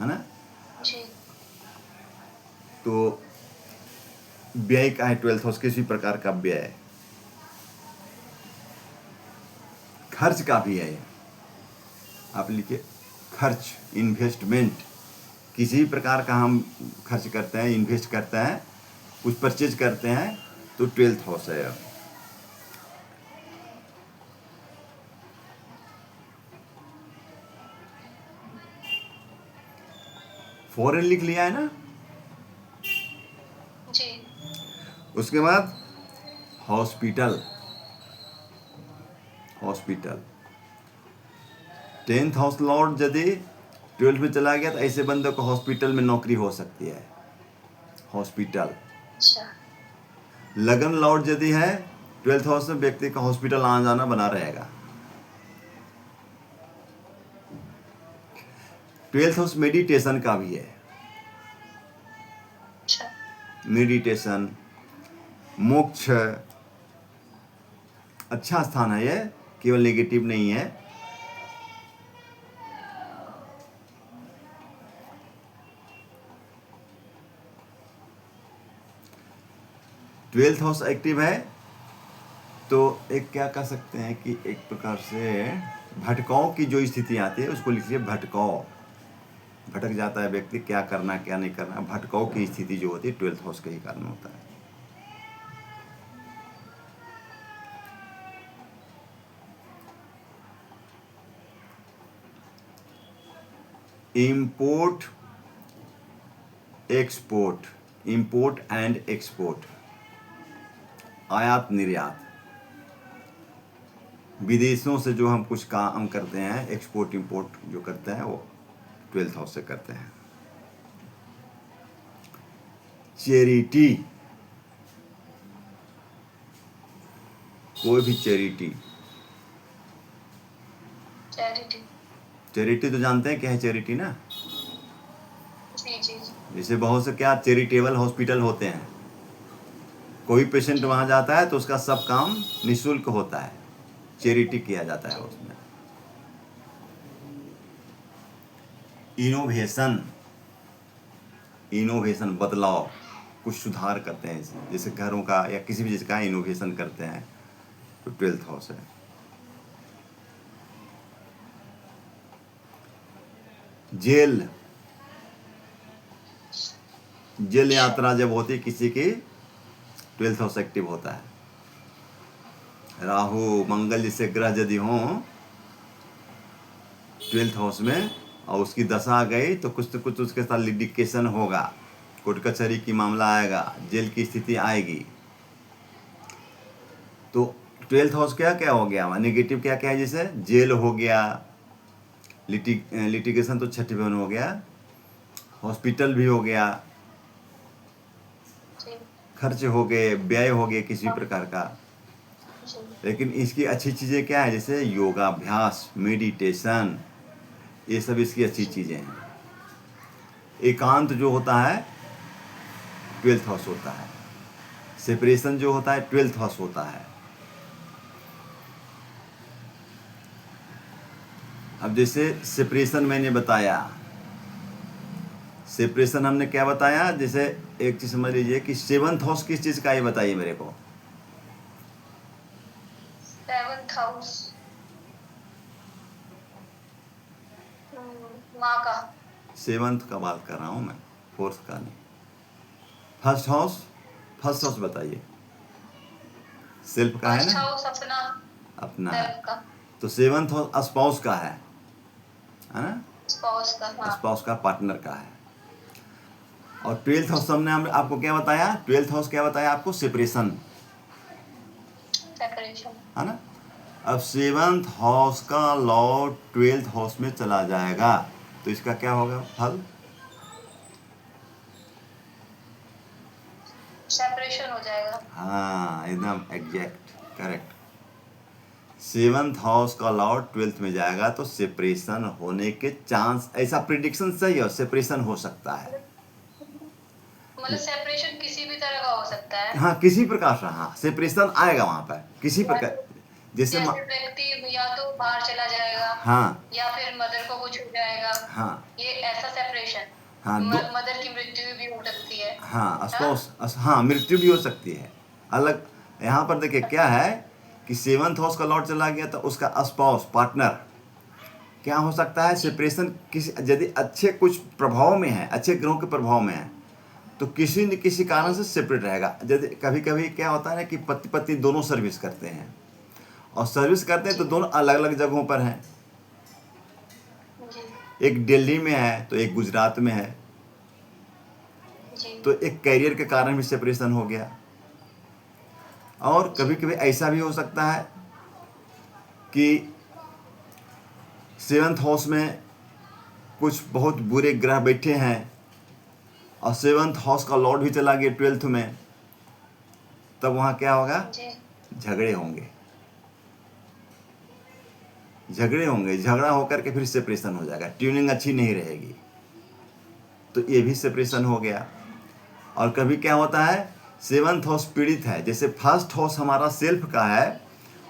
है ना। जी, तो व्यय का है 12th हाउस, किसी प्रकार का व्यय। खर्च का भी है, आप लिखिए खर्च, इन्वेस्टमेंट। किसी भी प्रकार का हम खर्च करते हैं, इन्वेस्ट करते हैं, कुछ परचेज करते हैं, तो 12th हाउस है। फॉरेन लिख लिया है ना। जी, उसके बाद hospital, hospital 10th house Lord यदि 12th में चला गया तो ऐसे बंदे को हॉस्पिटल में नौकरी हो सकती है, हॉस्पिटल। अच्छा, लगन लॉर्ड यदि है 12th हाउस में, व्यक्ति का हॉस्पिटल आना जाना बना रहेगा। 12th हाउस मेडिटेशन का भी है, अच्छा, मेडिटेशन, मोक्ष, अच्छा स्थान है, ये केवल नेगेटिव नहीं है। ट्वेल्थ हाउस एक्टिव है तो एक क्या कह सकते हैं कि एक प्रकार से भटकाव की जो स्थिति आती है उसको लिखिए भटकाव। भटक जाता है व्यक्ति, क्या करना क्या नहीं करना, भटकाव की स्थिति जो होती है ट्वेल्थ हाउस के ही कारण होता है। Import export, import and export, आयात निर्यात, विदेशों से जो हम कुछ काम करते हैं, एक्सपोर्ट इंपोर्ट जो करते हैं वो ट्वेल्थ हाउस से करते हैं। चैरिटी, कोई भी चैरिटी, चैरिटी, चैरिटी तो जानते हैं क्या है चैरिटी ना। जी जी जी, जैसे बहुत से क्या चैरिटेबल हॉस्पिटल होते हैं, कोई पेशेंट वहां जाता है तो उसका सब काम निःशुल्क होता है, चैरिटी किया जाता है उसमें। इनोवेशन, इनोवेशन बदलाव, कुछ सुधार करते हैं, जैसे घरों का या किसी भी चीज़ का इनोवेशन करते हैं तो ट्वेल्थ हाउस है। जेल, जेल यात्रा जब होती है किसी की, ट्वेल्थ हाउस एक्टिव होता है। राहु मंगल जैसे ग्रह यदि हों ट्वेल्थ हाउस में और उसकी दशा गई तो कुछ उसके साथ लिटिगेशन होगा, कोर्ट कचहरी की मामला आएगा, जेल की स्थिति आएगी। तो ट्वेल्थ हाउस क्या क्या हो गया, नेगेटिव क्या क्या है, जैसे जेल हो गया, लिटिगेशन तो छठी भवन हो गया, हॉस्पिटल भी हो गया, जी खर्च हो गए, व्यय हो गए किसी भी प्रकार का। जी, लेकिन इसकी अच्छी चीज़ें क्या है, जैसे योगाभ्यास, मेडिटेशन, ये सब इसकी अच्छी चीज़ें हैं। एकांत जो होता है ट्वेल्थ हाउस होता है, सेपरेशन जो होता है ट्वेल्थ हाउस होता है। अब जैसे सेपरेशन मैंने बताया, सेपरेशन हमने क्या बताया, जैसे एक चीज समझ लीजिए कि सेवंथ हाउस किस चीज का, ये बताइए मेरे को। सेवंथ हाउस माँ का, सेवंथ का बात कर रहा हूं मैं, फोर्थ का नहीं। फर्स्ट हाउस, फर्स्ट हाउस बताइए, सेल्फ का है फर्स्ट ना, हाउस अपना, अपना है। सेल्फ का, तो सेवंथ हाउस स्पाउस का है ना, स्पाउस का, हाँ स्पाउस का, पार्टनर का है। और ट्वेल्थ हाउस हमने आपको क्या बताया, ट्वेल्थ हाउस क्या बताया आपको, सेपरेशन, सेपरेशन, है ना। अब सेवंथ हाउस का लॉर्ड ट्वेल्थ हाउस में चला जाएगा तो इसका क्या होगा फल, सेपरेशन हो जाएगा। हाँ एकदम एग्जैक्ट करेक्ट। सेवंथ हाउस का लॉर्ड ट्वेल्थ में जाएगा तो सेपरेशन होने के चांस, ऐसा प्रिडिक्शन सही है, सेपरेशन हो सकता है। मतलब सेपरेशन किसी भी तरह का हो सकता है, हाँ किसी प्रकार से, हाँ सेपरेशन आएगा वहां पर किसी या प्रकार, तो जैसे जैसे व्यक्ति या तो बाहर चला जाएगा, हाँ या फिर मदर को कुछ हो जाएगा, हाँ ये ऐसा सेपरेशन, हाँ दो, मदर की मृत्यु भी हो सकती है। हाँ हाँ स्पाउस, हाँ मृत्यु भी हो सकती है अलग। यहाँ पर देखिए क्या है कि सेवंथ हाउस का लॉर्ड चला गया तो उसका स्पाउस, पार्टनर क्या हो सकता है, जी सेपरेशन किसी, यदि अच्छे कुछ प्रभाव में है, अच्छे ग्रहों के प्रभाव में है तो किसी न किसी कारण जी से सेपरेट रहेगा। यदि कभी कभी क्या होता है ना कि पति पत्नी दोनों सर्विस करते हैं और सर्विस करते हैं तो जी दोनों अलग अलग जगहों पर हैं, जी एक दिल्ली में है तो एक गुजरात में है, जी तो एक कैरियर के कारण भी सेपरेशन हो गया। और जी कभी कभी ऐसा भी हो सकता है कि सेवंथ हाउस में कुछ बहुत बुरे ग्रह बैठे हैं और सेवंथ हाउस का लॉर्ड भी चला गया ट्वेल्थ में, तब वहाँ क्या होगा, जी झगड़े होंगे, झगड़े होंगे, झगड़ा होकर के फिर सेपरेशन हो जाएगा, ट्यूनिंग अच्छी नहीं रहेगी, तो ये भी सेपरेशन हो गया। और कभी क्या होता है, सेवंथ हाउस पीड़ित है, जैसे फर्स्ट हाउस हमारा सेल्फ का है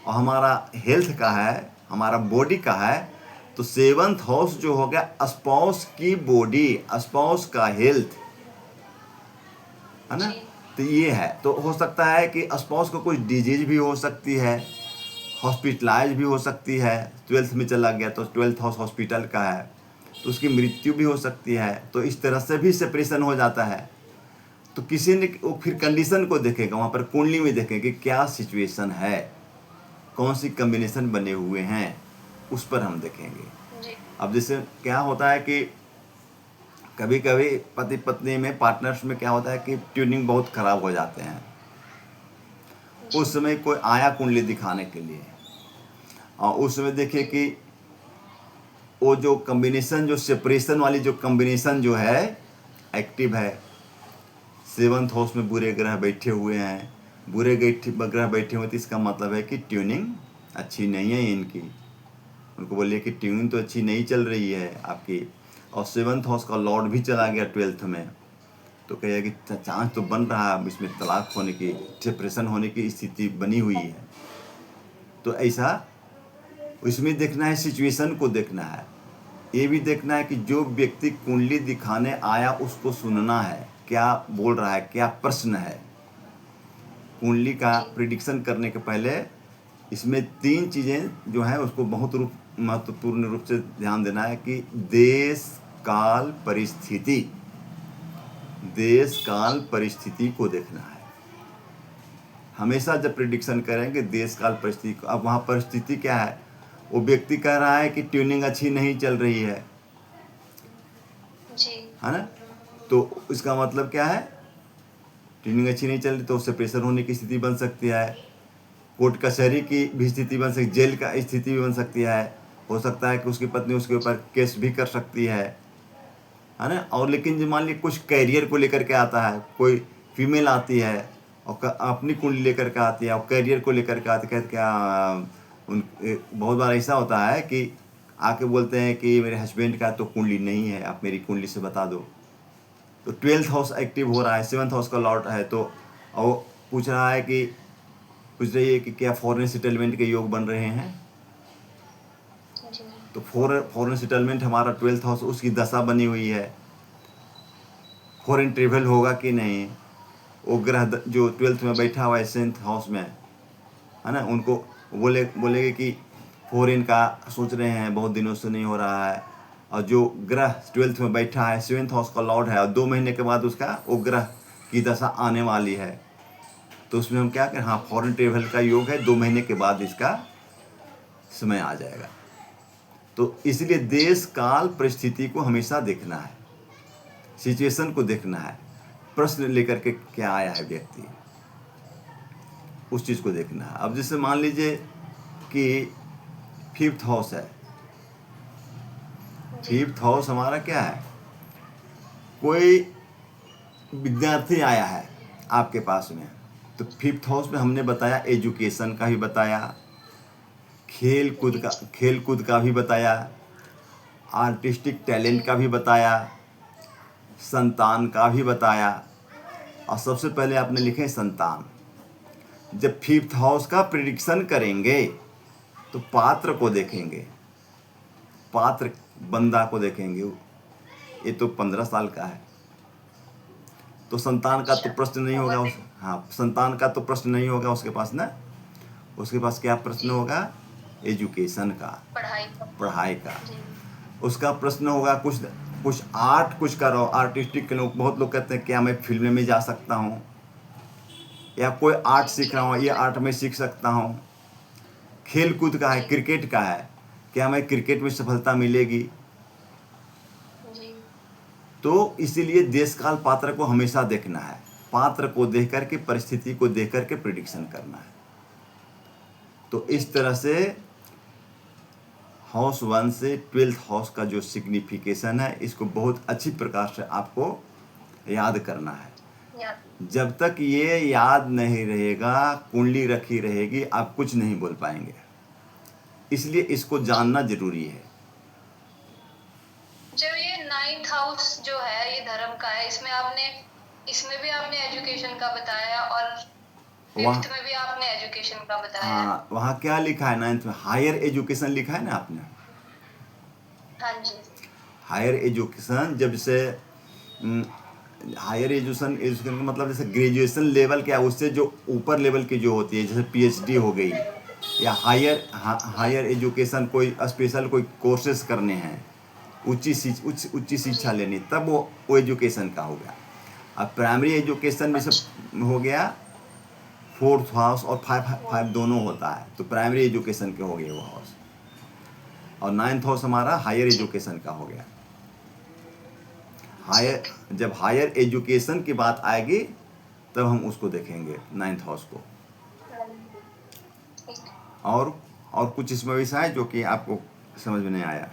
और हमारा हेल्थ का है, हमारा बॉडी का है, तो 7th हाउस जो हो गया स्पाउस की बॉडी, स्पाउस का हेल्थ, है ना। जी तो ये है, तो हो सकता है कि स्पाउस को कुछ डिजीज भी हो सकती है, हॉस्पिटलाइज भी हो सकती है। 12th में चला गया तो 12th हाउस हॉस्पिटल का है, तो उसकी मृत्यु भी हो सकती है। तो इस तरह से भी सेपरेशन हो जाता है। तो किसी ने वो फिर कंडीशन को देखेगा, वहाँ पर कुंडली में देखेंगे कि क्या सिचुएशन है, कौन सी कम्बिनेशन बने हुए हैं, उस पर हम देखेंगे। जी अब जैसे क्या होता है कि कभी कभी पति पत्नी में, पार्टनर्स में क्या होता है कि ट्यूनिंग बहुत ख़राब हो जाते हैं। जी उस समय कोई आया कुंडली दिखाने के लिए, और उस समय देखिए कि वो जो कम्बिनेशन, जो सेपरेशन वाली जो कम्बिनेशन जो है एक्टिव है। 7th हाउस में बुरे ग्रह बैठे हुए हैं, बुरे ग्रह बैठे हुए, तो इसका मतलब है कि ट्यूनिंग अच्छी नहीं है इनकी। उनको बोलिए कि ट्यूनिंग तो अच्छी नहीं चल रही है आपकी। और 7th हाउस का लॉर्ड भी चला गया 12th में, तो कहेगा कि चांस तो बन रहा है अब इसमें तलाक होने की, सेपरेशन होने की स्थिति बनी हुई है। तो ऐसा उसमें देखना है, सिचुएशन को देखना है। ये भी देखना है कि जो व्यक्ति कुंडली दिखाने आया उसको सुनना है, क्या बोल रहा है, क्या प्रश्न है। कुंडली का जी प्रिडिक्शन करने के पहले इसमें 3 चीज़ें जो हैं उसको बहुत महत्वपूर्ण रूप से ध्यान देना है कि देश काल परिस्थिति, देश काल परिस्थिति को देखना है। हमेशा जब प्रिडिक्शन करेंगे देश काल परिस्थिति को, अब वहाँ परिस्थिति क्या है, वो व्यक्ति कह रहा है कि ट्यूनिंग अच्छी नहीं चल रही है जी ना। तो इसका मतलब क्या है, ट्यूनिंग अच्छी नहीं चल रही तो उससे प्रेशर होने की स्थिति बन सकती है, कोर्ट कचहरी की भी स्थिति बन सकती, जेल का स्थिति भी बन सकती है। हो सकता है कि उसकी पत्नी उसके ऊपर केस भी कर सकती है ना। और लेकिन जो मान लीजिए कुछ कैरियर को लेकर के आता है, कोई फीमेल आती है और अपनी कुंडली लेकर के आती है और कैरियर को लेकर के आती है, कहते क्या बहुत बार ऐसा होता है कि आके बोलते हैं कि मेरे हस्बैंड का तो कुंडली नहीं है, आप मेरी कुंडली से बता दो। तो 12th हाउस एक्टिव हो रहा है, 7th हाउस का लॉर्ड है, तो वो पूछ रहा है कि पूछ रही है कि क्या फॉरेन सेटलमेंट के योग बन रहे हैं। जी तो फॉरेन सेटलमेंट हमारा 12th हाउस, उसकी दशा बनी हुई है। फॉरेन ट्रेवल होगा कि नहीं, वो ग्रह जो 12th में बैठा हुआ है 7th हाउस में, है ना, उनको बोलेंगे कि फॉरेन का सोच रहे हैं, बहुत दिनों से नहीं हो रहा है। और जो ग्रह 12th में बैठा है 7th हाउस का लॉर्ड है, और 2 महीने के बाद उसका वो ग्रह की दशा आने वाली है। तो उसमें हम क्या करें, हाँ फॉरेन ट्रेवल का योग है, 2 महीने के बाद इसका समय आ जाएगा। तो इसलिए देश काल परिस्थिति को हमेशा देखना है, सिचुएशन को देखना है, प्रश्न लेकर के क्या आया है व्यक्ति, उस चीज़ को देखना है। अब जैसे मान लीजिए कि 5th हाउस है, जी 5th हाउस हमारा क्या है, कोई विद्यार्थी आया है आपके पास में, तो 5th हाउस में हमने बताया एजुकेशन का भी बताया, खेल कूद का भी बताया, आर्टिस्टिक टैलेंट का भी बताया, संतान का भी बताया। और सबसे पहले आपने लिखे संतान। जब 5th हाउस का प्रिडिक्शन करेंगे तो पात्र को देखेंगे, पात्र बंदा को देखेंगे, ये तो 15 साल का है, तो संतान का तो अच्छा प्रश्न नहीं होगा बहुत उस, हाँ संतान का तो प्रश्न नहीं होगा उसके पास ना। उसके पास क्या प्रश्न जी होगा, एजुकेशन का, पढ़ाई पढ़ाई का। जी उसका प्रश्न होगा कुछ कुछ आर्ट, कुछ करो आर्टिस्टिक के लोग, बहुत लोग कहते हैं क्या मैं फिल्म में जा सकता हूँ, या कोई आर्ट जी सीख रहा हूँ, खेल ये कूद में आर्ट में सीख सकता हूँ। खेल कूद का है, जी क्रिकेट का है, क्या मैं क्रिकेट में सफलता मिलेगी। जी तो इसीलिए देश काल पात्र को हमेशा देखना है, पात्र को देख करके, परिस्थिति को देख करके प्रिडिक्शन करना है। तो जी इस तरह से हाउस 1 से 12th हाउस का जो सिग्निफिकेशन है, इसको बहुत अच्छी प्रकार से आपको याद करना है। या जब तक ये याद नहीं रहेगा, कुंडली रखी रहेगी, आप कुछ नहीं बोल पाएंगे। इसलिए इसको जी जानना जरूरी है। जब ये 9th हाउस जो है ये धर्म का है, इसमें भी आपने एजुकेशन का बताया और वहाँ 5th में भी आपने एजुकेशन का बताया है। हाँ, वहाँ क्या लिखा है 9th में? हायर एजुकेशन लिखा है ना आपने? हाँ जी। हायर एजुकेशन जब से हायर एजुकेशन एजुकेशन का मतलब जैसे ग्रेजुएशन लेवल क्या है, उससे जो ऊपर लेवल की जो होती है, जैसे पीएचडी हो गई या हायर एजुकेशन, कोई स्पेशल कोई कोर्सेज करने हैं, उच्च शिक्षा जी। लेनी, तब वो एजुकेशन का हो गया। अब प्राइमरी एजुकेशन में अच्छा। सब हो गया, फोर्थ हाउस और फाइव दोनों होता है, तो प्राइमरी एजुकेशन के हो गए वो हाउस, और 9th हाउस हमारा हायर जी। एजुकेशन का हो गया। ठीक। जब हायर एजुकेशन की बात आएगी तब हम उसको देखेंगे 9th हाउस को। ठीक। और कुछ इसमें विषय है जो कि आपको समझ में नहीं आया?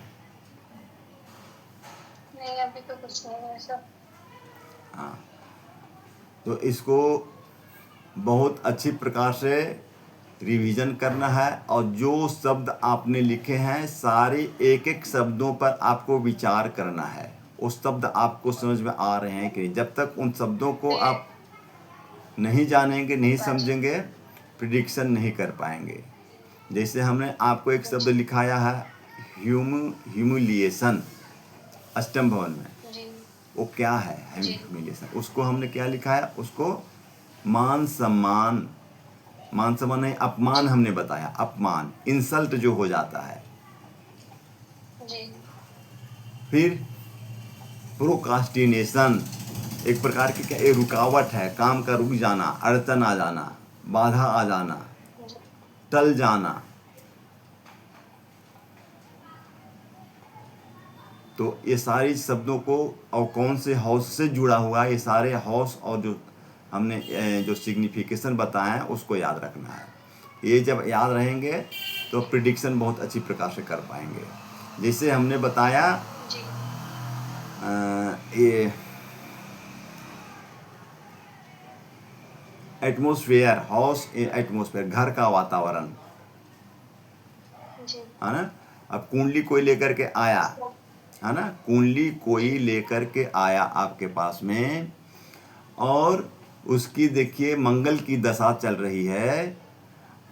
नहीं, अभी तो कुछ नहीं है ऐसा। हाँ, तो इसको बहुत अच्छी प्रकार से रिवीजन करना है, और जो शब्द आपने लिखे हैं सारे एक एक शब्दों पर आपको विचार करना है। उस शब्द आपको समझ में आ रहे हैं कि नहीं? जब तक उन शब्दों को आप नहीं जानेंगे, नहीं हाँ जी। समझेंगे, प्रिडिक्शन नहीं कर पाएंगे। जैसे हमने आपको एक शब्द जी। लिखाया है ह्यूमिलिएशन, अष्टम भवन में, जी। वो क्या है जी। ह्यूमिलिएशन? उसको हमने क्या लिखा है? उसको मान सम्मान नहीं, अपमान जी। हमने बताया, अपमान, इंसल्ट जो हो जाता है। जी। फिर प्रोकास्टिनेशन, एक प्रकार की क्या, एक रुकावट है, काम का रुक जाना, अड़चन आ जाना, बाधा आ जाना, जी। टल जाना। तो ये सारी शब्दों को, और कौन से हाउस से जुड़ा हुआ है, ये सारे हाउस और जो हमने जो सिग्निफिकेशन बताए हैं उसको याद रखना है। ये जब याद रहेंगे तो प्रिडिक्शन बहुत अच्छी प्रकार से कर पाएंगे। जैसे हमने बताया जी। ये एटमॉस्फेयर, हाउस एटमॉस्फेयर, घर का वातावरण जी। है ना। अब कुंडली कोई लेकर के आया है ना, कुंडली कोई जी। लेकर के आया आपके पास में, और उसकी देखिए मंगल की दशा चल रही है,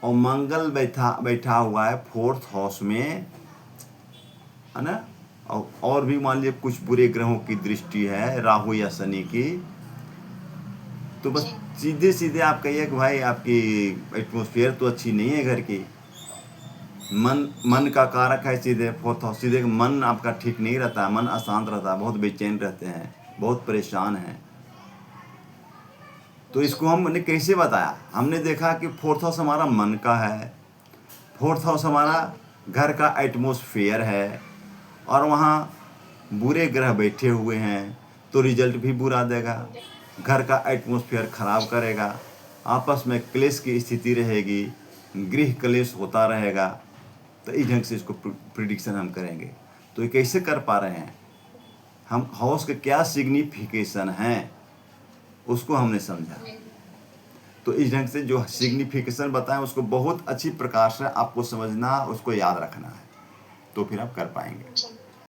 और मंगल बैठा हुआ है 4th हाउस में, है ना। और भी मान लीजिए कुछ बुरे ग्रहों की दृष्टि है, राहु या शनि की, तो बस जी। सीधे सीधे आप कहिए कि भाई आपकी एटमॉस्फेयर तो अच्छी नहीं है घर की। मन का कारक है सीधे 4th हाउस, सीधे मन आपका ठीक नहीं रहता है, मन अशांत रहता है, बहुत बेचैन रहते हैं, बहुत परेशान हैं। तो जी। इसको हमने कैसे बताया? हमने देखा कि 4th हाउस हमारा मन का है, 4th हाउस हमारा घर का एटमॉस्फेयर है, और वहाँ बुरे ग्रह बैठे हुए हैं, तो रिजल्ट भी बुरा देगा, घर का एटमॉस्फेयर खराब करेगा, आपस में क्लेश की स्थिति रहेगी, गृह क्लेश होता रहेगा। तो इस ढंग से इसको प्रिडिक्शन हम करेंगे। तो ये कैसे कर पा रहे हैं हम? हाउस के क्या सिग्निफिकेशन है उसको हमने समझा। जी। तो इस ढंग से जो सिग्निफिकेशन बताएं उसको बहुत अच्छी प्रकार से आपको समझना, उसको याद रखना है, तो फिर आप कर पाएंगे। जी।